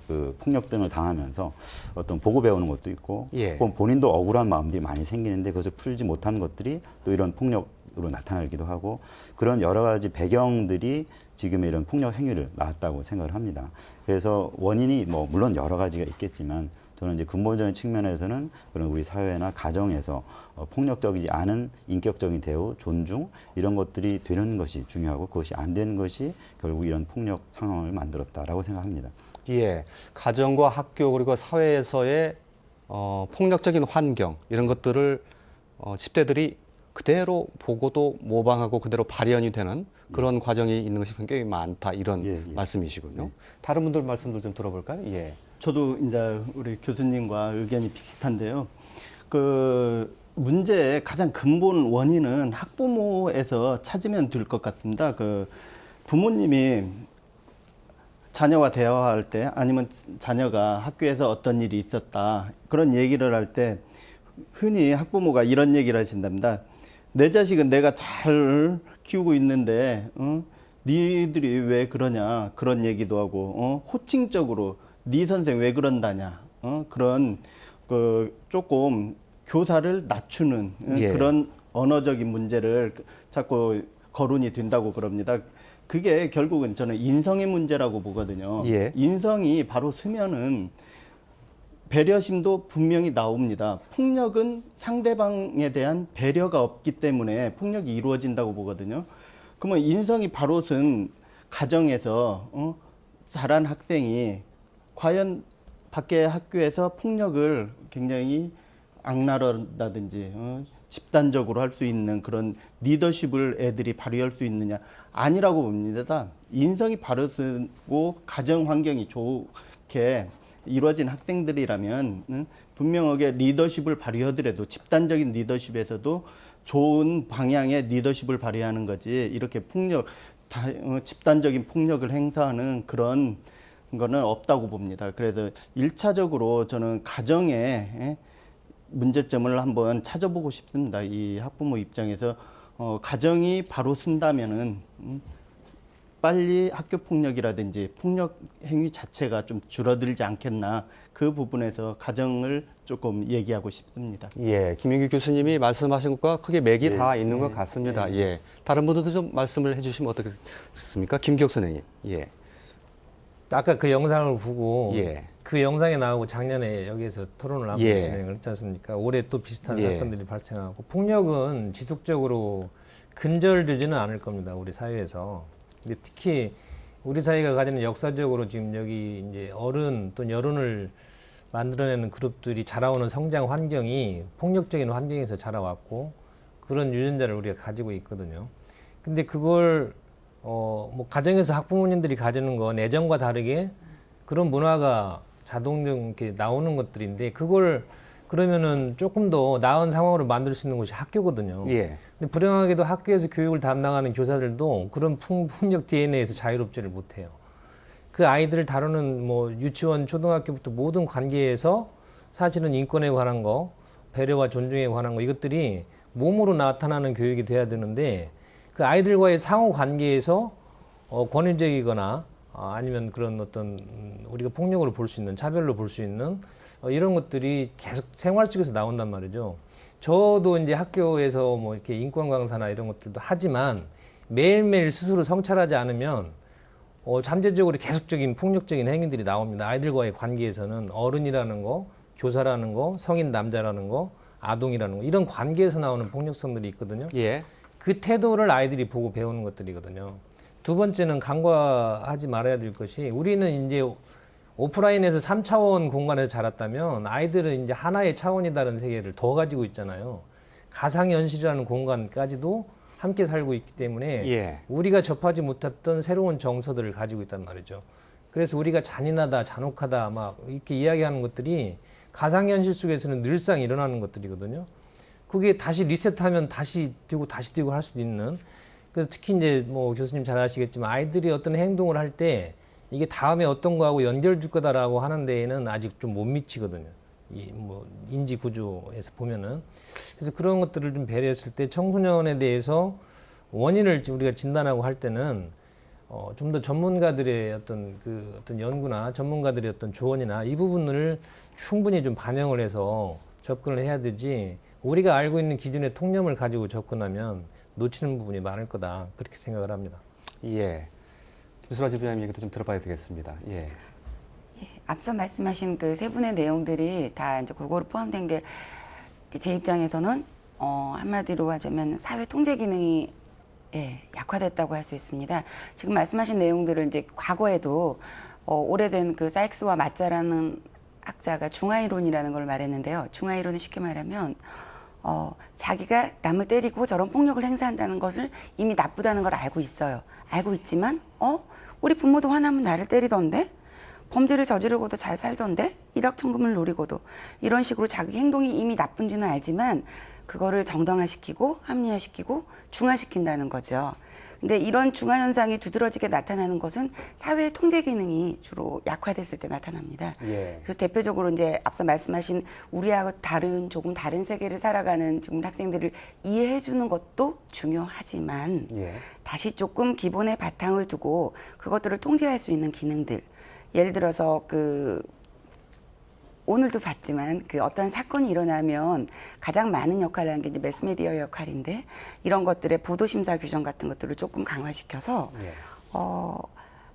그 폭력 등을 당하면서 어떤 보고 배우는 것도 있고 예. 혹은 본인도 억울한 마음들이 많이 생기는데 그것을 풀지 못한 것들이 또 이런 폭력으로 나타나기도 하고 그런 여러 가지 배경들이 지금의 이런 폭력 행위를 낳았다고 생각을 합니다. 그래서 원인이 뭐 물론 여러 가지가 있겠지만 저는 이제 근본적인 측면에서는 그런 우리 사회나 가정에서 폭력적이지 않은 인격적인 대우, 존중 이런 것들이 되는 것이 중요하고 그것이 안 되는 것이 결국 이런 폭력 상황을 만들었다라고 생각합니다. 예, 가정과 학교 그리고 사회에서의 폭력적인 환경 이런 것들을 10대들이 그대로 보고도 모방하고 그대로 발현이 되는 그런 과정이 있는 것이 굉장히 많다 이런 말씀이시군요. 다른 분들 말씀들 좀 들어볼까요? 예. 저도 이제 우리 교수님과 의견이 비슷한데요. 그 문제의 가장 근본 원인은 학부모에서 찾으면 될 것 같습니다. 그 부모님이 자녀와 대화할 때 아니면 자녀가 학교에서 어떤 일이 있었다 그런 얘기를 할 때 흔히 학부모가 이런 얘기를 하신답니다. 내 자식은 내가 잘 키우고 있는데 니들이 왜 그러냐 그런 얘기도 하고 호칭적으로 네 선생 왜 그런다냐 그런 그 조금 교사를 낮추는 그런 언어적인 문제를 자꾸 거론이 된다고 그럽니다. 그게 결국은 저는 인성의 문제라고 보거든요. 인성이 바로 쓰면은 배려심도 분명히 나옵니다. 폭력은 상대방에 대한 배려가 없기 때문에 폭력이 이루어진다고 보거든요. 그러면 인성이 바로 쓴 가정에서 자란 학생이 과연 밖에 학교에서 폭력을 굉장히 악랄하다든지 집단적으로 할 수 있는 그런 리더십을 애들이 발휘할 수 있느냐 아니라고 봅니다. 인성이 바로 쓰고 가정 환경이 좋게 이루어진 학생들이라면 분명하게 리더십을 발휘하더라도 집단적인 리더십에서도 좋은 방향의 리더십을 발휘하는 거지 이렇게 집단적인 폭력을 행사하는 그런 거는 없다고 봅니다. 그래서 1차적으로 저는 가정의 문제점을 한번 찾아보고 싶습니다. 이 학부모 입장에서 가정이 바로 쓴다면은 빨리 학교 폭력이라든지 폭력 행위 자체가 좀 줄어들지 않겠나 그 부분에서 가정을 조금 얘기하고 싶습니다. 예, 김인규 교수님이 말씀하신 것과 크게 맥이 다 있는 것 같습니다. 예, 다른 분들도 좀 말씀을 해주시면 어떻겠습니까? 김기혁 선생님. 예. 아까 그 영상을 보고 그 영상에 나오고 작년에 여기에서 토론을 한번 진행을 했지 않습니까? 올해 또 비슷한 사건들이 발생하고 폭력은 지속적으로 근절되지는 않을 겁니다. 우리 사회에서. 근데 특히 우리 사회가 가지는 역사적으로 지금 여기 이제 어른 또는 여론을 만들어내는 그룹들이 자라오는 성장 환경이 폭력적인 환경에서 자라왔고 그런 유전자를 우리가 가지고 있거든요. 근데 그걸 뭐 가정에서 학부모님들이 가지는 건 예전과 다르게 그런 문화가 자동적으로 이렇게 나오는 것들인데 그걸 그러면은 조금 더 나은 상황으로 만들 수 있는 곳이 학교거든요. 근데 불행하게도 학교에서 교육을 담당하는 교사들도 그런 폭력 DNA에서 자유롭지를 못해요. 그 아이들을 다루는 뭐 유치원, 초등학교부터 모든 관계에서 사실은 인권에 관한 거, 배려와 존중에 관한 거 이것들이 몸으로 나타나는 교육이 돼야 되는데 그 아이들과의 상호 관계에서 권위적이거나 아니면 그런 어떤 우리가 폭력으로 볼 수 있는 차별로 볼 수 있는 이런 것들이 계속 생활 속에서 나온단 말이죠. 저도 이제 학교에서 뭐 이렇게 인권 강사나 이런 것들도 하지만 매일매일 스스로 성찰하지 않으면 잠재적으로 계속적인 폭력적인 행위들이 나옵니다. 아이들과의 관계에서는 어른이라는 거, 교사라는 거, 성인 남자라는 거, 아동이라는 거 이런 관계에서 나오는 폭력성들이 있거든요. 그 태도를 아이들이 보고 배우는 것들이거든요. 두 번째는 간과하지 말아야 될 것이 우리는 이제 오프라인에서 3차원 공간에서 자랐다면 아이들은 이제 하나의 차원이 다른 세계를 더 가지고 있잖아요. 가상현실이라는 공간까지도 함께 살고 있기 때문에 우리가 접하지 못했던 새로운 정서들을 가지고 있단 말이죠. 그래서 우리가 잔인하다, 잔혹하다 막 이렇게 이야기하는 것들이 가상현실 속에서는 늘상 일어나는 것들이거든요. 그게 다시 리셋하면 다시 뛰고 할 수도 있는. 그래서 특히 이제 뭐 교수님 잘 아시겠지만 아이들이 어떤 행동을 할 때 이게 다음에 어떤 거하고 연결될 거다라고 하는 데에는 아직 좀 못 미치거든요. 이 뭐 인지 구조에서 보면은. 그래서 그런 것들을 좀 배려했을 때 청소년에 대해서 원인을 우리가 진단하고 할 때는 좀 더 전문가들의 어떤 연구나 전문가들의 어떤 조언이나 이 부분을 충분히 좀 반영을 해서 접근을 해야 되지 우리가 알고 있는 기준의 통념을 가지고 접근하면 놓치는 부분이 많을 거다 그렇게 생각을 합니다. 예. 김수라 지부장님 얘기도 좀 들어봐야 되겠습니다. 앞서 말씀하신 그 세 분의 내용들이 다 이제 골고루 포함된 게 제 입장에서는 한마디로 하자면 사회 통제 기능이 약화됐다고 할 수 있습니다. 지금 말씀하신 내용들을 이제 과거에도 오래된 그 사익스와 마자라는 학자가 중화이론이라는 걸 말했는데요. 중화이론은 쉽게 말하면 자기가 남을 때리고 저런 폭력을 행사한다는 것을 이미 나쁘다는 걸 알고 있어요. 알고 있지만 우리 부모도 화나면 나를 때리던데? 범죄를 저지르고도 잘 살던데? 일확천금을 노리고도 이런 식으로 자기 행동이 이미 나쁜지는 알지만 그거를 정당화시키고 합리화시키고 중화시킨다는 거죠. 근데 이런 중화 현상이 두드러지게 나타나는 것은 사회 통제 기능이 주로 약화됐을 때 나타납니다. 그래서 대표적으로 이제 앞서 말씀하신 우리하고 조금 다른 세계를 살아가는 지금 학생들을 이해해 주는 것도 중요하지만 다시 조금 기본의 바탕을 두고 그것들을 통제할 수 있는 기능들. 예를 들어서 오늘도 봤지만 어떤 사건이 일어나면 가장 많은 역할을 하는 게 이제 매스미디어 역할인데 이런 것들의 보도심사 규정 같은 것들을 조금 강화시켜서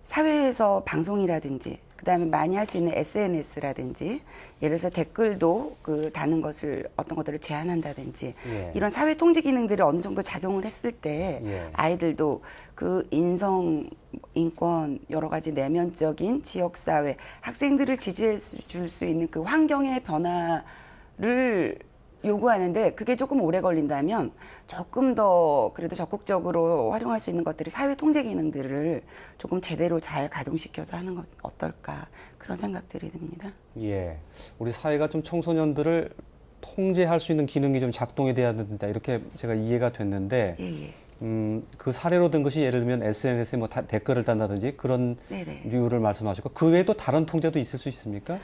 사회에서 방송이라든지 그다음에 많이 할 수 있는 SNS라든지 예를 들어서 댓글도 다는 것을 어떤 것들을 제한한다든지 이런 사회 통제 기능들이 어느 정도 작용을 했을 때 아이들도 인성, 인권, 여러 가지 내면적인 지역사회, 학생들을 지지해 줄 수 있는 그 환경의 변화를 요구하는데 그게 조금 오래 걸린다면 조금 더 그래도 적극적으로 활용할 수 있는 것들이 사회 통제 기능들을 조금 제대로 잘 가동시켜서 하는 것 어떨까 그런 생각들이 듭니다. 우리 사회가 좀 청소년들을 통제할 수 있는 기능이 좀 작동이 돼야 된다 이렇게 제가 이해가 됐는데 그 사례로 든 것이 예를 들면 SNS에 댓글을 단다든지 그런 류를 말씀하셨고 그 외에도 다른 통제도 있을 수 있습니까?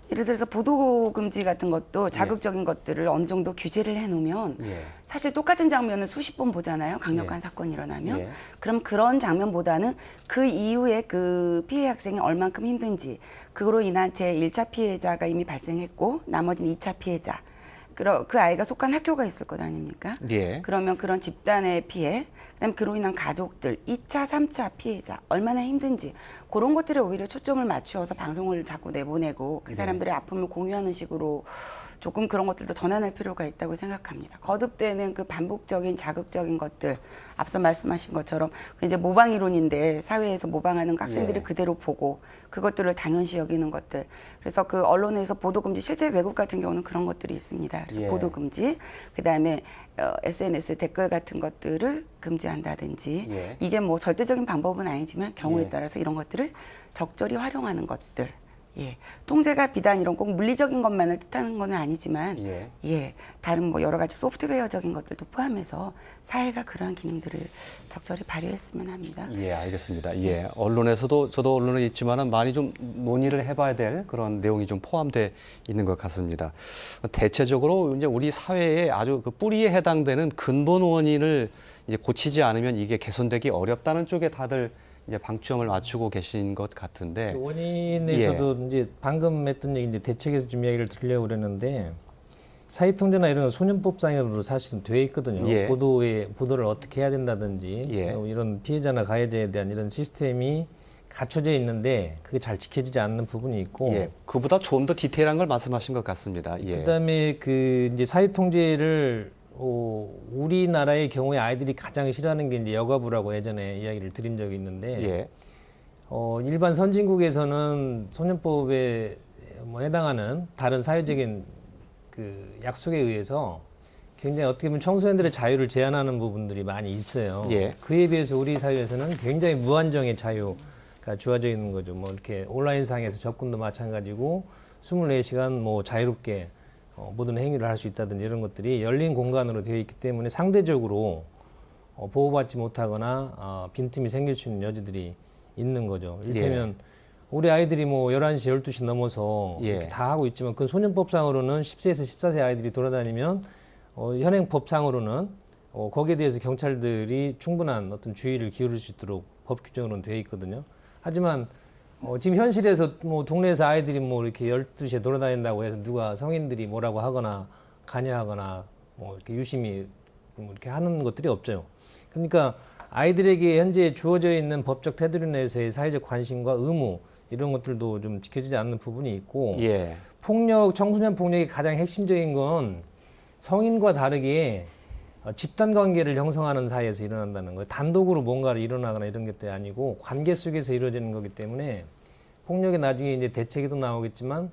예를 들어서 보도 금지 같은 것도 자극적인 것들을 어느 정도 규제를 해놓으면 사실 똑같은 장면을 수십 번 보잖아요. 강력한 사건이 일어나면. 그럼 그런 장면보다는 그 이후에 그 피해 학생이 얼만큼 힘든지 그로 인한 제1차 피해자가 이미 발생했고 나머지는 2차 피해자. 그 아이가 속한 학교가 있을 것 아닙니까? 그러면 그런 집단의 피해, 그다음에 그로 인한 가족들, 2차, 3차 피해자 얼마나 힘든지 그런 것들에 오히려 초점을 맞추어서 방송을 자꾸 내보내고 그 사람들의 아픔을 공유하는 식으로 조금 그런 것들도 전환할 필요가 있다고 생각합니다. 거듭되는 그 반복적인 자극적인 것들, 앞서 말씀하신 것처럼 이제 모방 이론인데 사회에서 모방하는 학생들을 그대로 보고 그것들을 당연시 여기는 것들. 그래서 그 언론에서 보도 금지, 실제 외국 같은 경우는 그런 것들이 있습니다. 그래서 보도 금지, 그다음에 SNS 댓글 같은 것들을 금지한다든지 이게 뭐 절대적인 방법은 아니지만 경우에 따라서 이런 것들을 적절히 활용하는 것들. 통제가 비단 이런 꼭 물리적인 것만을 뜻하는 건 아니지만 다른 뭐 여러 가지 소프트웨어적인 것들도 포함해서 사회가 그러한 기능들을 적절히 발휘했으면 합니다. 알겠습니다. 언론에서도 저도 언론에 있지만은 많이 좀 논의를 해봐야 될 그런 내용이 좀 포함되어 있는 것 같습니다. 대체적으로 이제 우리 사회에 아주 그 뿌리에 해당되는 근본 원인을 이제 고치지 않으면 이게 개선되기 어렵다는 쪽에 다들 이제 방점을 맞추고 계신 것 같은데 원인에서도 이제 방금 했던 얘기인데 대책에서 좀 이야기를 드리려고 그랬는데 사회통제나 이런 소년법상으로 사실은 되어 있거든요. 보도를 어떻게 해야 된다든지 이런 피해자나 가해자에 대한 이런 시스템이 갖춰져 있는데 그게 잘 지켜지지 않는 부분이 있고 그보다 좀 더 디테일한 걸 말씀하신 것 같습니다. 그다음에 그 이제 사회통제를 우리나라의 경우에 아이들이 가장 싫어하는 게 이제 여가부라고 예전에 이야기를 드린 적이 있는데 일반 선진국에서는 소년법에 뭐 해당하는 다른 사회적인 그 약속에 의해서 굉장히 어떻게 보면 청소년들의 자유를 제한하는 부분들이 많이 있어요. 그에 비해서 우리 사회에서는 굉장히 무한정의 자유가 주어져 있는 거죠. 뭐 이렇게 온라인상에서 접근도 마찬가지고 24시간 뭐 자유롭게 모든 행위를 할 수 있다든지 이런 것들이 열린 공간으로 되어 있기 때문에 상대적으로 보호받지 못하거나 빈틈이 생길 수 있는 여지들이 있는 거죠. 이를테면 우리 아이들이 뭐 11시, 12시 넘어서 이렇게 다 하고 있지만 그 소년법상으로는 10세에서 14세 아이들이 돌아다니면 현행법상으로는 거기에 대해서 경찰들이 충분한 어떤 주의를 기울일 수 있도록 법 규정으로는 되어 있거든요. 하지만 지금 현실에서 뭐 동네에서 아이들이 뭐 이렇게 12시에 돌아다닌다고 해서 누가 성인들이 뭐라고 하거나 관여하거나 뭐 이렇게 유심히 뭐 이렇게 하는 것들이 없죠. 그러니까 아이들에게 현재 주어져 있는 법적 테두리 내에서의 사회적 관심과 의무 이런 것들도 좀 지켜지지 않는 부분이 있고 폭력, 청소년 폭력의 가장 핵심적인 건 성인과 다르게 집단 관계를 형성하는 사이에서 일어난다는 거예요. 단독으로 뭔가를 일어나거나 이런 것들이 아니고 관계 속에서 이루어지는 거기 때문에 폭력이 나중에 이제 대책에도 나오겠지만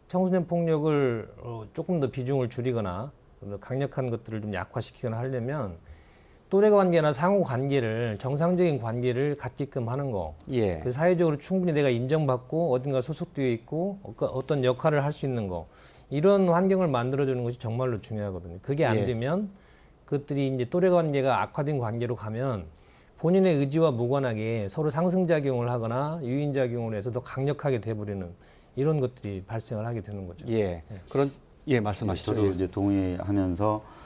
청소년 폭력을 조금 더 비중을 줄이거나 강력한 것들을 좀 약화시키거나 하려면 또래 관계나 상호 관계를 정상적인 관계를 갖게끔 하는 거. 예. 그 사회적으로 충분히 내가 인정받고 어딘가 소속되어 있고 어떤 역할을 할 수 있는 거. 이런 환경을 만들어주는 것이 정말로 중요하거든요. 그게 안 예. 되면 그것들이 이제 또래 관계가 악화된 관계로 가면 본인의 의지와 무관하게 서로 상승작용을 하거나 유인작용을 해서 더 강력하게 돼버리는 이런 것들이 발생을 하게 되는 거죠. 예. 그런, 예, 말씀하시죠. 저도 이제 동의하면서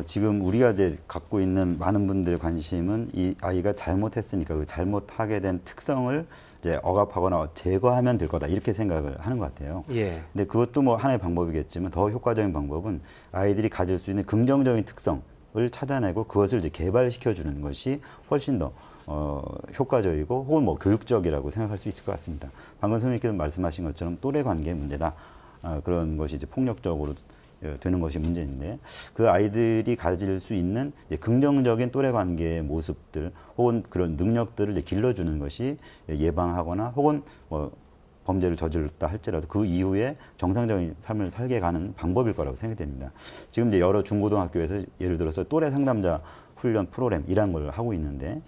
지금 우리가 이제 갖고 있는 많은 분들의 관심은 이 아이가 잘못했으니까 그 잘못하게 된 특성을 이제 억압하거나 제거하면 될 거다 이렇게 생각을 하는 것 같아요. 예. 근데 그것도 뭐 하나의 방법이겠지만 더 효과적인 방법은 아이들이 가질 수 있는 긍정적인 특성을 찾아내고 그것을 이제 개발시켜 주는 것이 훨씬 더 효과적이고 혹은 뭐 교육적이라고 생각할 수 있을 것 같습니다. 방금 선생님께서 말씀하신 것처럼 또래 관계의 문제다. 그런 것이 이제 폭력적으로 되는 것이 문제인데 그 아이들이 가질 수 있는 이제 긍정적인 또래 관계의 모습들 혹은 그런 능력들을 이제 길러주는 것이 예방하거나 혹은 뭐 범죄를 저질렀다 할지라도 그 이후에 정상적인 삶을 살게 가는 방법일 거라고 생각됩니다. 지금 이제 여러 중고등학교에서 예를 들어서 또래 상담자 훈련 프로그램 이런 걸 하고 있는데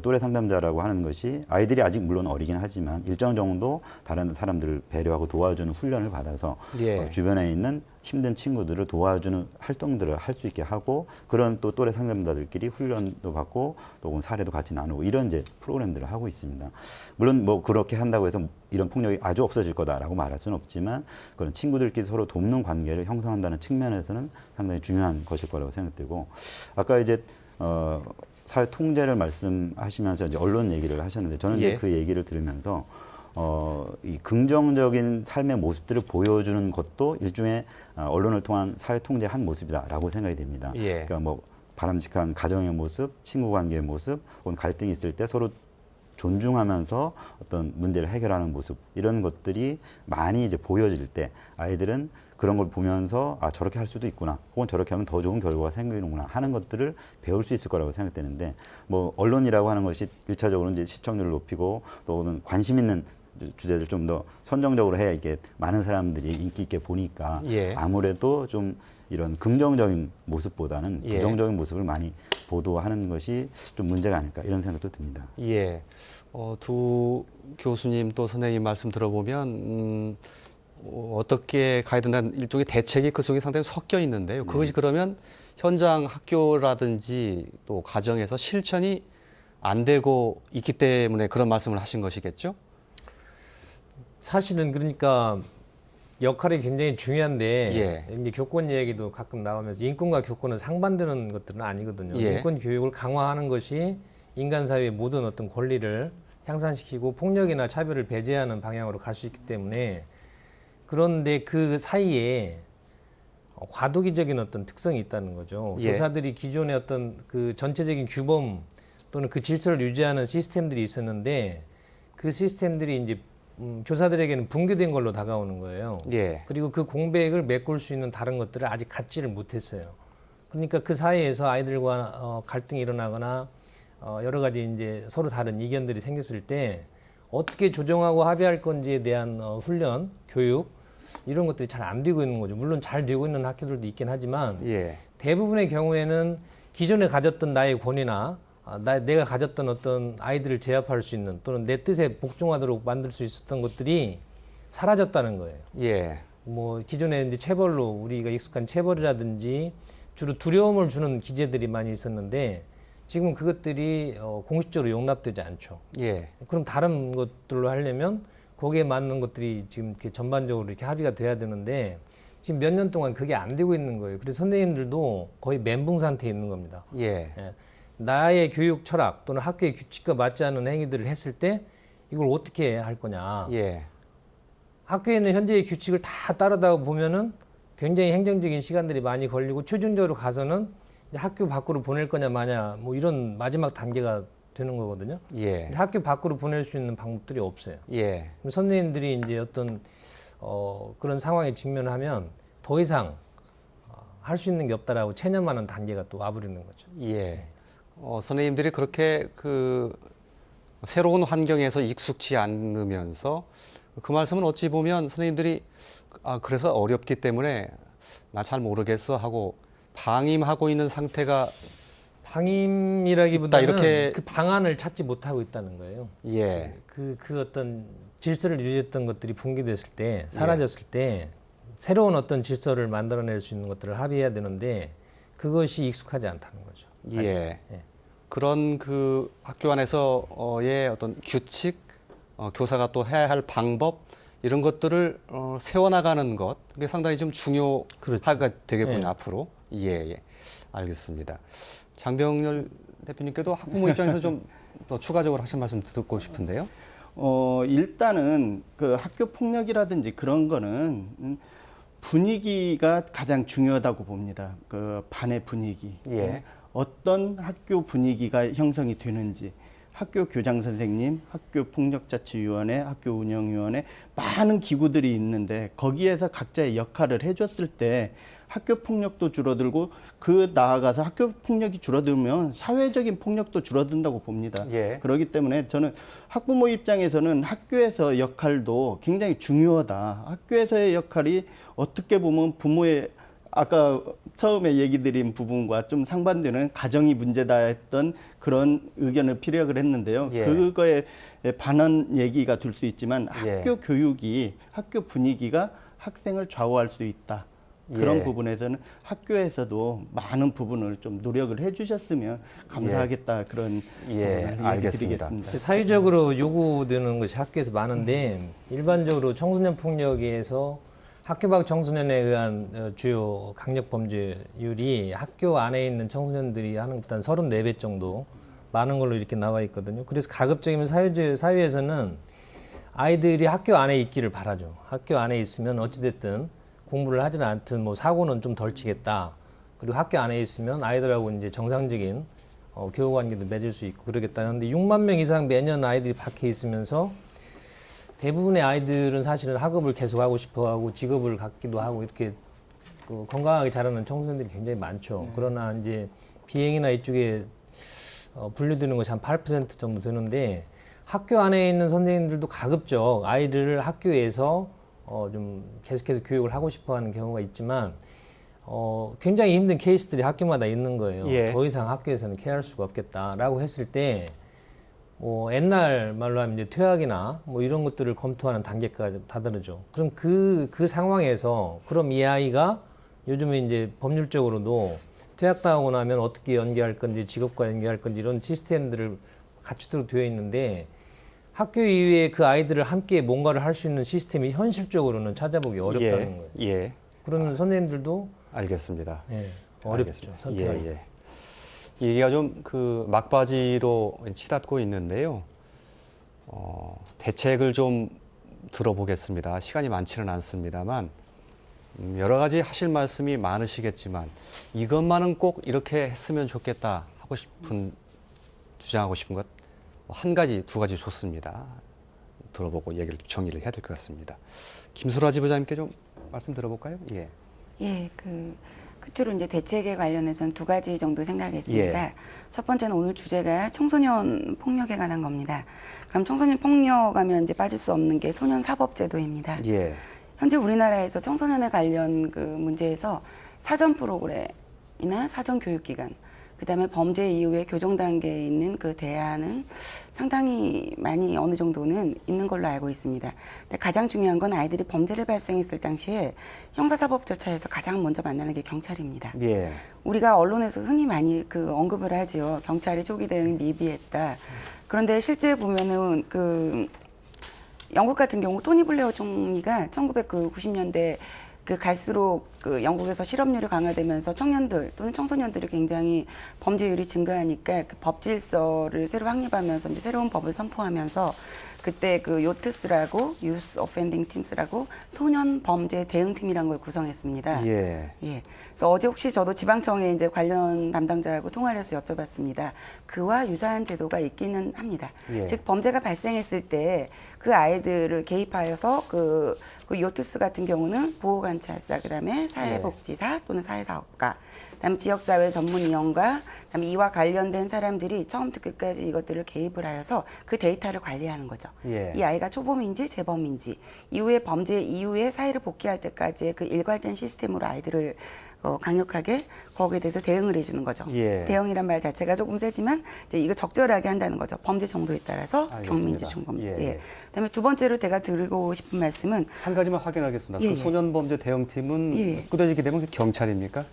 또래 상담자라고 하는 것이 아이들이 아직 물론 어리긴 하지만 일정 정도 다른 사람들을 배려하고 도와주는 훈련을 받아서 예. 주변에 있는 힘든 친구들을 도와주는 활동들을 할 수 있게 하고 그런 또 또래 상담자들끼리 훈련도 받고 또 사례도 같이 나누고 이런 이제 프로그램들을 하고 있습니다. 물론 뭐 그렇게 한다고 해서 이런 폭력이 아주 없어질 거다라고 말할 수는 없지만 그런 친구들끼리 서로 돕는 관계를 형성한다는 측면에서는 상당히 중요한 것일 거라고 생각되고 아까 이제 사회 통제를 말씀하시면서 이제 언론 얘기를 하셨는데 저는 예. 이제 그 얘기를 들으면서 이 긍정적인 삶의 모습들을 보여주는 것도 일종의 언론을 통한 사회 통제의 한 모습이다라고 생각이 됩니다. 예. 그러니까 뭐 바람직한 가정의 모습, 친구 관계의 모습, 혹은 갈등이 있을 때 서로 존중하면서 어떤 문제를 해결하는 모습 이런 것들이 많이 이제 보여질 때 아이들은 그런 걸 보면서 아 저렇게 할 수도 있구나 혹은 저렇게 하면 더 좋은 결과가 생기는구나 하는 것들을 배울 수 있을 거라고 생각되는데 뭐 언론이라고 하는 것이 일차적으로 이제 시청률을 높이고 또는 관심 있는 주제들 좀 더 선정적으로 해야 이게 많은 사람들이 인기 있게 보니까 예. 아무래도 좀 이런 긍정적인 모습보다는 예. 부정적인 모습을 많이 보도하는 것이 좀 문제가 아닐까 이런 생각도 듭니다. 예. 두 교수님 또 선생님 말씀 들어보면 어떻게 가야 된다는 일종의 대책이 그 속에 상당히 섞여 있는데요. 그것이 그러면 현장 학교라든지 또 가정에서 실천이 안 되고 있기 때문에 그런 말씀을 하신 것이겠죠? 사실은 그러니까 역할이 굉장히 중요한데 예. 이제 교권 얘기도 가끔 나오면서 인권과 교권은 상반되는 것들은 아니거든요. 예. 인권 교육을 강화하는 것이 인간 사회의 모든 어떤 권리를 향상시키고 폭력이나 차별을 배제하는 방향으로 갈 수 있기 때문에 그런데 그 사이에 과도기적인 어떤 특성이 있다는 거죠. 예. 교사들이 기존의 어떤 그 전체적인 규범 또는 그 질서를 유지하는 시스템들이 있었는데 그 시스템들이 이제 교사들에게는 붕괴된 걸로 다가오는 거예요. 예. 그리고 그 공백을 메꿀 수 있는 다른 것들을 아직 갖지를 못했어요. 그러니까 그 사이에서 아이들과 갈등이 일어나거나 여러 가지 이제 서로 다른 이견들이 생겼을 때 어떻게 조정하고 합의할 건지에 대한 훈련, 교육 이런 것들이 잘 안 되고 있는 거죠. 물론 잘 되고 있는 학교들도 있긴 하지만 예. 대부분의 경우에는 기존에 가졌던 나의 권위나 내가 가졌던 어떤 아이들을 제압할 수 있는 또는 내 뜻에 복종하도록 만들 수 있었던 것들이 사라졌다는 거예요. 예. 뭐 기존에 이제 체벌로 우리가 익숙한 체벌이라든지 주로 두려움을 주는 기제들이 많이 있었는데 지금은 그것들이 공식적으로 용납되지 않죠. 예. 그럼 다른 것들로 하려면 거기에 맞는 것들이 지금 이렇게 전반적으로 이렇게 합의가 돼야 되는데 지금 몇 년 동안 그게 안 되고 있는 거예요. 그래서 선생님들도 거의 멘붕 상태에 있는 겁니다. 예. 나의 교육 철학 또는 학교의 규칙과 맞지 않는 행위들을 했을 때 이걸 어떻게 할 거냐. 예. 학교에는 현재의 규칙을 다 따르다 보면은 굉장히 행정적인 시간들이 많이 걸리고 최종적으로 가서는 이제 학교 밖으로 보낼 거냐 마냐 뭐 이런 마지막 단계가 되는 거거든요. 예. 근데 학교 밖으로 보낼 수 있는 방법들이 없어요. 예. 그럼 선생님들이 이제 어떤 그런 상황에 직면하면 더 이상 할 수 있는 게 없다라고 체념하는 단계가 또 와버리는 거죠. 예. 선생님들이 그렇게 그 새로운 환경에서 익숙치 않으면서 그 말씀은 어찌 보면 선생님들이 그래서 어렵기 때문에 나 잘 모르겠어 하고 방임하고 있는 상태가 방임이라기보다는 있다, 이렇게- 그 방안을 찾지 못하고 있다는 거예요. 예. 그 어떤 질서를 유지했던 것들이 붕괴됐을 때, 사라졌을 때 새로운 어떤 질서를 만들어낼 수 있는 것들을 합의해야 되는데 그것이 익숙하지 않다는 거죠. 아직. 예. 그런 그 학교 안에서의 어떤 규칙, 교사가 또 해야 할 방법 이런 것들을 세워나가는 것, 그게 상당히 좀 중요하게 되겠군요. 예. 앞으로. 예, 예. 알겠습니다. 장병렬 대표님께도 학부모 입장에서 좀 더 추가적으로 하신 말씀 듣고 싶은데요. 일단은 그 학교 폭력이라든지 그런 거는 분위기가 가장 중요하다고 봅니다. 그 반의 분위기. 예. 어떤 학교 분위기가 형성이 되는지. 학교 교장 선생님, 학교 폭력자치위원회, 학교 운영위원회 많은 기구들이 있는데 거기에서 각자의 역할을 해줬을 때 학교 폭력도 줄어들고 그 나아가서 학교 폭력이 줄어들면 사회적인 폭력도 줄어든다고 봅니다. 예. 그렇기 때문에 저는 학부모 입장에서는 학교에서 역할도 굉장히 중요하다. 학교에서의 역할이 어떻게 보면 부모의 아까 처음에 얘기 드린 부분과 좀 상반되는 가정이 문제다 했던 그런 의견을 피력을 했는데요. 예. 그거에 반한 얘기가 될 수 있지만 예. 학교 교육이, 학교 분위기가 학생을 좌우할 수 있다. 그런 예. 부분에서는 학교에서도 많은 부분을 좀 노력을 해주셨으면 감사하겠다. 그런 예, 부분을 알겠습니다. 얘기드리겠습니다. 사회적으로 요구되는 것이 학교에서 많은데 일반적으로 청소년 폭력에서 학교 밖 청소년에 의한 주요 강력 범죄율이 학교 안에 있는 청소년들이 하는 것보다 34배 정도 많은 걸로 이렇게 나와 있거든요. 그래서 가급적이면 사회에서는 아이들이 학교 안에 있기를 바라죠. 학교 안에 있으면 어찌됐든 공부를 하지는 않든 뭐 사고는 좀 덜 치겠다. 그리고 학교 안에 있으면 아이들하고 이제 정상적인 교우 관계도 맺을 수 있고 그러겠다는데 6만 명 이상 매년 아이들이 밖에 있으면서 대부분의 아이들은 사실은 학업을 계속하고 싶어하고 직업을 갖기도 하고 이렇게 건강하게 자라는 청소년들이 굉장히 많죠. 그러나 이제 비행이나 이쪽에 분류되는 것이 한 8% 정도 되는데 학교 안에 있는 선생님들도 가급적 아이들을 학교에서 좀 계속해서 교육을 하고 싶어하는 경우가 있지만 굉장히 힘든 케이스들이 학교마다 있는 거예요. 예. 더 이상 학교에서는 케어할 수가 없겠다라고 했을 때 옛날 말로 하면 이제 퇴학이나 뭐 이런 것들을 검토하는 단계까지 다다르죠. 그럼 그 상황에서 그럼 이 아이가 요즘에 이제 법률적으로도 퇴학당하고 나면 어떻게 연계할 건지 직업과 연계할 건지 이런 시스템들을 갖추도록 되어 있는데 학교 이외에 그 아이들을 함께 뭔가를 할 수 있는 시스템이 현실적으로는 찾아보기 어렵다는 거예요. 예. 그런 선생님들도 알겠습니다. 어렵죠. 알겠습니다. 선택하기. 예, 예. 얘기가 좀 그 막바지로 치닫고 있는데요. 대책을 좀 들어보겠습니다. 시간이 많지는 않습니다만 여러 가지 하실 말씀이 많으시겠지만 이것만은 꼭 이렇게 했으면 좋겠다 하고 싶은 주장하고 싶은 것 한 가지, 두 가지 좋습니다. 들어보고 얘기를 정리를 해야 될 것 같습니다. 김소라 지부장님께 좀 말씀 들어볼까요? 예. 예, 끝으로 이제 대책에 관련해서는 두 가지 정도 생각했습니다. 예. 첫 번째는 오늘 주제가 청소년 폭력에 관한 겁니다. 그럼 청소년 폭력하면 이제 빠질 수 없는 게 소년 사법제도입니다. 예. 현재 우리나라에서 청소년에 관련 그 문제에서 사전 프로그램이나 사전 교육기관, 그다음에 범죄 이후에 교정 단계에 있는 그 대안은 상당히 많이 어느 정도는 있는 걸로 알고 있습니다. 근데 가장 중요한 건 아이들이 범죄를 발생했을 당시에 형사사법 절차에서 가장 먼저 만나는 게 경찰입니다. 예. 우리가 언론에서 흔히 많이 언급을 하지요. 경찰이 초기 대응이 미비했다. 그런데 실제 보면은 영국 같은 경우 토니 블레어 총리가 1990년대 갈수록 영국에서 실업률이 강화되면서 청년들 또는 청소년들이 굉장히 범죄율이 증가하니까 법 질서를 새로 확립하면서 이제 새로운 법을 선포하면서 그때 요트스라고 Youth Offending Teams라고 소년 범죄 대응팀이라는 걸 구성했습니다. 예. 예. 그래서 어제 혹시 저도 지방청에 이제 관련 담당자하고 통화를 해서 여쭤봤습니다. 그와 유사한 제도가 있기는 합니다. 예. 즉 범죄가 발생했을 때 그 아이들을 개입하여서 요트스 같은 경우는 보호관찰사, 그다음에 사회복지사 또는 사회사업가, 그다음에 지역사회 전문위원과 그다음에 이와 관련된 사람들이 처음부터 끝까지 이것들을 개입을 하여서 그 데이터를 관리하는 거죠. 예. 이 아이가 초범인지 재범인지 이후에 범죄 이후에 사회를 복귀할 때까지의 그 일괄된 시스템으로 아이들을 강력하게 거기에 대해서 대응을 해주는 거죠. 예. 대응이란 말 자체가 조금 세지만 이제 이거 적절하게 한다는 거죠. 범죄 정도에 따라서 알겠습니다. 경민지 중범. 예. 예. 그다음에 두 번째로 제가 드리고 싶은 말씀은 한 가지만 확인하겠습니다. 예, 그 예. 소년범죄 대응팀은 예. 꾸려지게 되면 그 경찰입니까?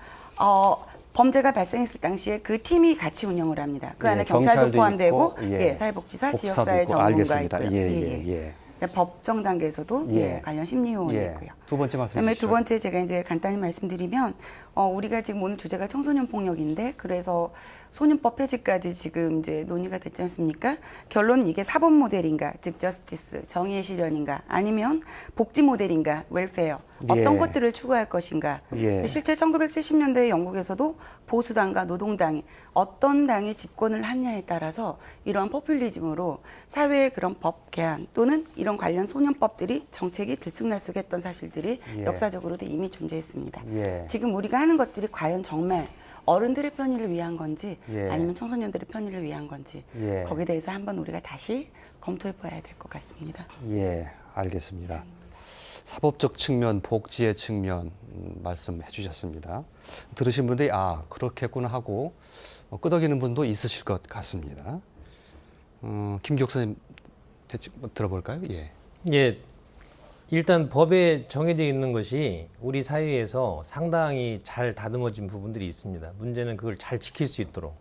범죄가 발생했을 당시에 그 팀이 같이 운영을 합니다. 그 예, 안에 경찰도 경찰도 포함되고 있고, 예. 사회복지사, 복지사도 지역사회 있고, 전문가 알겠습니다. 있고요. 예. 법정 단계에서도 예. 관련 심리요원이 예. 있고요. 두 번째 말씀해 그다음에 주시죠. 두 번째 제가 이제 간단히 말씀드리면 우리가 지금 오늘 주제가 청소년 폭력인데 그래서 소년법 폐지까지 지금 이제 논의가 됐지 않습니까? 결론은 이게 사법 모델인가, 즉 저스티스, 정의의 실현인가, 아니면 복지 모델인가, 웰페어, 어떤 예. 것들을 추구할 것인가. 예. 실제 1970년대 영국에서도 보수당과 노동당이 어떤 당이 집권을 하느냐에 따라서 이러한 포퓰리즘으로 사회의 그런 법 개안 또는 이런 관련 소년법들이 정책이 들쑥날쑥했던 사실들이 예. 역사적으로도 이미 존재했습니다. 예. 지금 우리가 하는 것들이 과연 정말 어른들의 편의를 위한 건지 예. 아니면 청소년들의 편의를 위한 건지 예. 거기에 대해서 한번 우리가 다시 검토해 봐야 될 것 같습니다. 예, 알겠습니다. 사법적 측면, 복지의 측면 말씀해 주셨습니다. 들으신 분들이 그렇겠구나 하고 끄덕이는 분도 있으실 것 같습니다. 김기옥 선생님 들어볼까요? 예. 예, 일단 법에 정해져 있는 것이 우리 사회에서 상당히 잘 다듬어진 부분들이 있습니다. 문제는 그걸 잘 지킬 수 있도록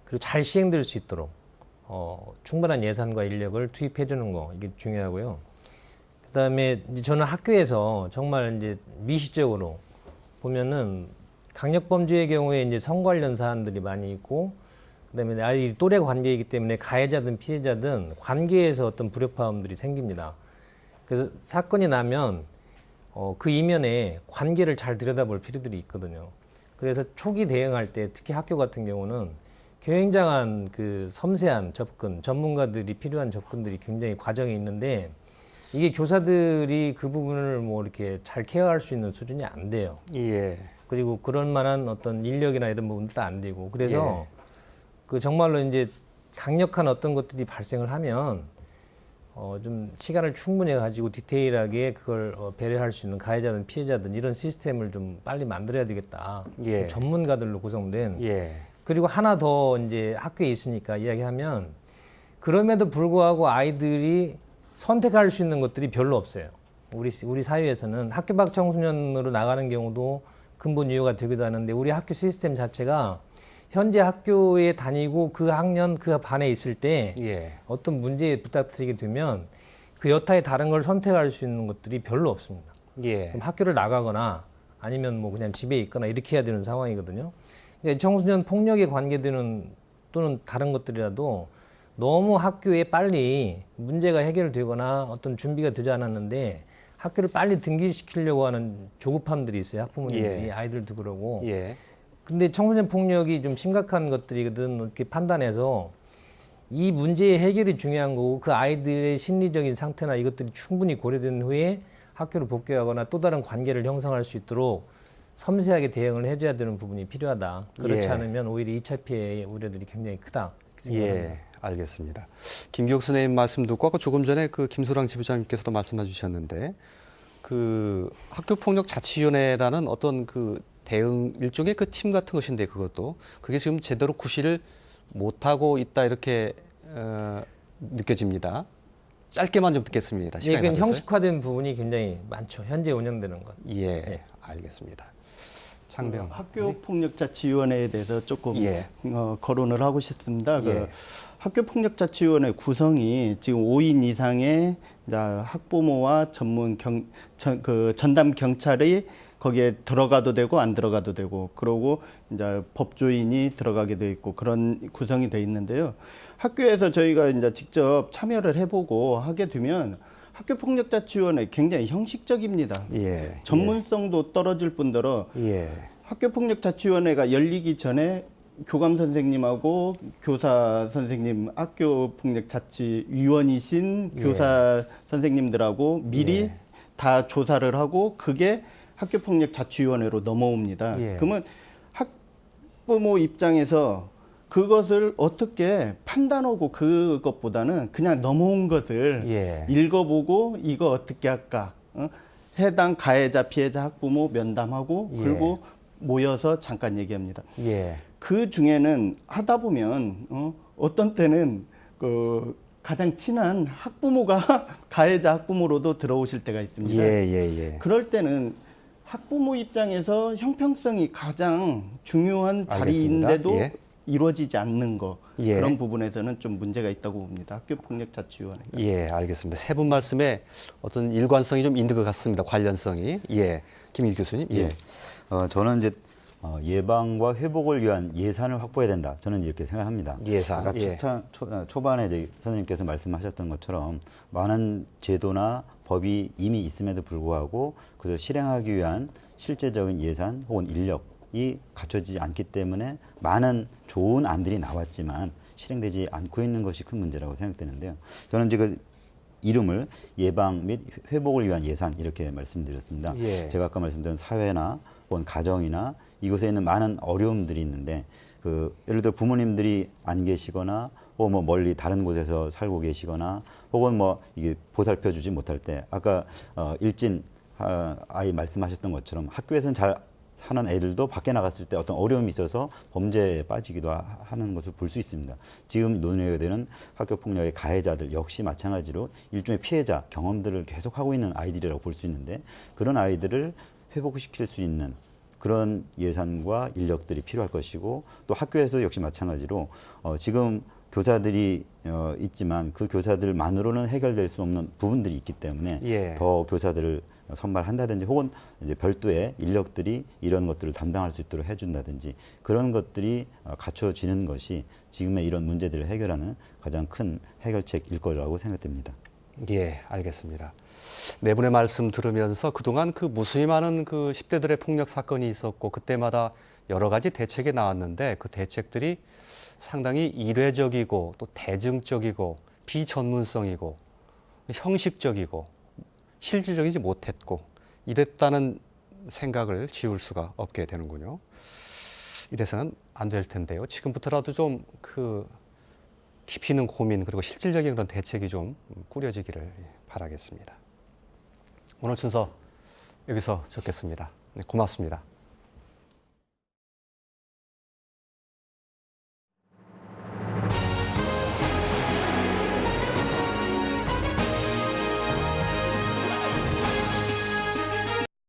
그리고 잘 시행될 수 있도록 충분한 예산과 인력을 투입해 주는 거 이게 중요하고요. 그다음에 이제 저는 학교에서 정말 이제 미시적으로 보면은 강력범죄의 경우에 이제 성 관련 사안들이 많이 있고 그다음에 아이 또래 관계이기 때문에 가해자든 피해자든 관계에서 어떤 불협화음들이 생깁니다. 그래서 사건이 나면 그 이면에 관계를 잘 들여다볼 필요들이 있거든요. 그래서 초기 대응할 때 특히 학교 같은 경우는 굉장한 그 섬세한 접근, 전문가들이 필요한 접근들이 굉장히 과정이 있는데 이게 교사들이 그 부분을 뭐 이렇게 잘 케어할 수 있는 수준이 안 돼요. 예. 그리고 그럴 만한 어떤 인력이나 이런 부분들도 안 되고 그래서 그 정말로 이제 강력한 어떤 것들이 발생을 하면 좀 시간을 충분히 가지고 디테일하게 그걸 배려할 수 있는 가해자든 피해자든 이런 시스템을 좀 빨리 만들어야 되겠다. 예. 전문가들로 구성된. 예. 그리고 하나 더 이제 학교에 있으니까 이야기하면 그럼에도 불구하고 아이들이 선택할 수 있는 것들이 별로 없어요. 우리 사회에서는 학교 밖 청소년으로 나가는 경우도 근본 이유가 되기도 하는데 우리 학교 시스템 자체가 현재 학교에 다니고 그 학년 그 반에 있을 때 예. 어떤 문제에 부탁드리게 되면 그 여타의 다른 걸 선택할 수 있는 것들이 별로 없습니다. 예. 그럼 학교를 나가거나 아니면 뭐 그냥 집에 있거나 이렇게 해야 되는 상황이거든요. 근데 청소년 폭력에 관계되는 또는 다른 것들이라도 너무 학교에 빨리 문제가 해결되거나 어떤 준비가 되지 않았는데 학교를 빨리 등기시키려고 하는 조급함들이 있어요. 학부모님들이 예. 아이들도 그러고. 예. 근데 청소년 폭력이 좀 심각한 것들이거든 이렇게 판단해서 이 문제의 해결이 중요한 거고 그 아이들의 심리적인 상태나 이것들이 충분히 고려된 후에 학교를 복귀하거나 또 다른 관계를 형성할 수 있도록 섬세하게 대응을 해줘야 되는 부분이 필요하다. 그렇지 예. 않으면 오히려 2차 피해의 우려들이 굉장히 크다. 생각합니다. 예, 알겠습니다. 김기옥 선생님 말씀 듣고 아까 조금 전에 그 김소랑 지부장님께서도 말씀해 주셨는데 그 학교폭력자치위원회라는 어떤 그 대응 일종의 그 팀 같은 것인데 그게 지금 제대로 구실을 못하고 있다 이렇게 느껴집니다. 짧게만 좀 듣겠습니다. 예, 시간이 그건 다 됐어요? 형식화된 부분이 굉장히 많죠. 현재 운영되는 것. 예, 네. 알겠습니다. 장병. 학교폭력자치위원회에 대해서 조금 예. 거론을 하고 싶습니다. 예. 학교폭력자치위원회 구성이 지금 5인 이상의 학부모와 전담 경찰이 거기에 들어가도 되고 안 들어가도 되고 그러고 이제 법조인이 들어가게 돼 있고 그런 구성이 돼 있는데요. 학교에서 저희가 이제 직접 참여를 해보고 하게 되면 학교폭력자치위원회 굉장히 형식적입니다. 예. 전문성도 떨어질 뿐더러 예. 학교폭력자치위원회가 열리기 전에 교감 선생님하고 교사 선생님, 학교폭력자치위원이신 예. 교사 선생님들하고 미리 예. 다 조사를 하고 그게 학교폭력자치위원회로 넘어옵니다. 예. 그러면 학부모 입장에서 그것을 어떻게 판단하고 그것보다는 그냥 넘어온 것을 예. 읽어보고 이거 어떻게 할까? 해당 가해자, 피해자, 학부모 면담하고 예. 그리고 모여서 잠깐 얘기합니다. 예. 그 중에는 하다 보면 어떤 때는 그 가장 친한 학부모가 가해자 학부모로도 들어오실 때가 있습니다. 예. 그럴 때는 학부모 입장에서 형평성이 가장 중요한 자리인데도 알겠습니다. 예. 이루어지지 않는 거 예. 그런 부분에서는 좀 문제가 있다고 봅니다. 학교폭력자치위원회. 예, 알겠습니다. 세 분 말씀에 어떤 일관성이 좀 있는 것 같습니다. 관련성이. 예. 김일 교수님. 예. 저는 이제 예방과 회복을 위한 예산을 확보해야 된다. 저는 이렇게 생각합니다. 예산. 아까 예. 초반에 이제 선생님께서 말씀하셨던 것처럼 많은 제도나 법이 이미 있음에도 불구하고 그것을 실행하기 위한 실제적인 예산 혹은 인력이 갖춰지지 않기 때문에 많은 좋은 안들이 나왔지만 실행되지 않고 있는 것이 큰 문제라고 생각되는데요. 저는 이제 그 이름을 예방 및 회복을 위한 예산 이렇게 말씀드렸습니다. 예. 제가 아까 말씀드린 사회나 혹은 가정이나 이곳에 있는 많은 어려움들이 있는데 예를 들어 부모님들이 안 계시거나 혹은 뭐 멀리 다른 곳에서 살고 계시거나 혹은 뭐 이게 보살펴 주지 못할 때 아까 일진 아이 말씀하셨던 것처럼 학교에서는 잘 사는 애들도 밖에 나갔을 때 어떤 어려움이 있어서 범죄에 빠지기도 하는 것을 볼 수 있습니다. 지금 논의가 되는 학교폭력의 가해자들 역시 마찬가지로 일종의 피해자 경험들을 계속하고 있는 아이들이라고 볼 수 있는데 그런 아이들을 회복시킬 수 있는 그런 예산과 인력들이 필요할 것이고 또 학교에서 역시 마찬가지로 지금 교사들이 있지만 그 교사들만으로는 해결될 수 없는 부분들이 있기 때문에 예. 더 교사들을 선발한다든지 혹은 이제 별도의 인력들이 이런 것들을 담당할 수 있도록 해준다든지 그런 것들이 갖춰지는 것이 지금의 이런 문제들을 해결하는 가장 큰 해결책일 거라고 생각됩니다. 예, 알겠습니다. 네 분의 말씀 들으면서 그동안 그 무수히 많은 그 10대들의 폭력 사건이 있었고 그때마다 여러 가지 대책이 나왔는데 그 대책들이 상당히 이례적이고 또 대증적이고 비전문성이고 형식적이고 실질적이지 못했고 이랬다는 생각을 지울 수가 없게 되는군요. 이래서는 안 될 텐데요. 지금부터라도 좀 그 깊이 있는 고민 그리고 실질적인 그런 대책이 좀 꾸려지기를 바라겠습니다. 오늘 순서 여기서 적겠습니다. 네, 고맙습니다.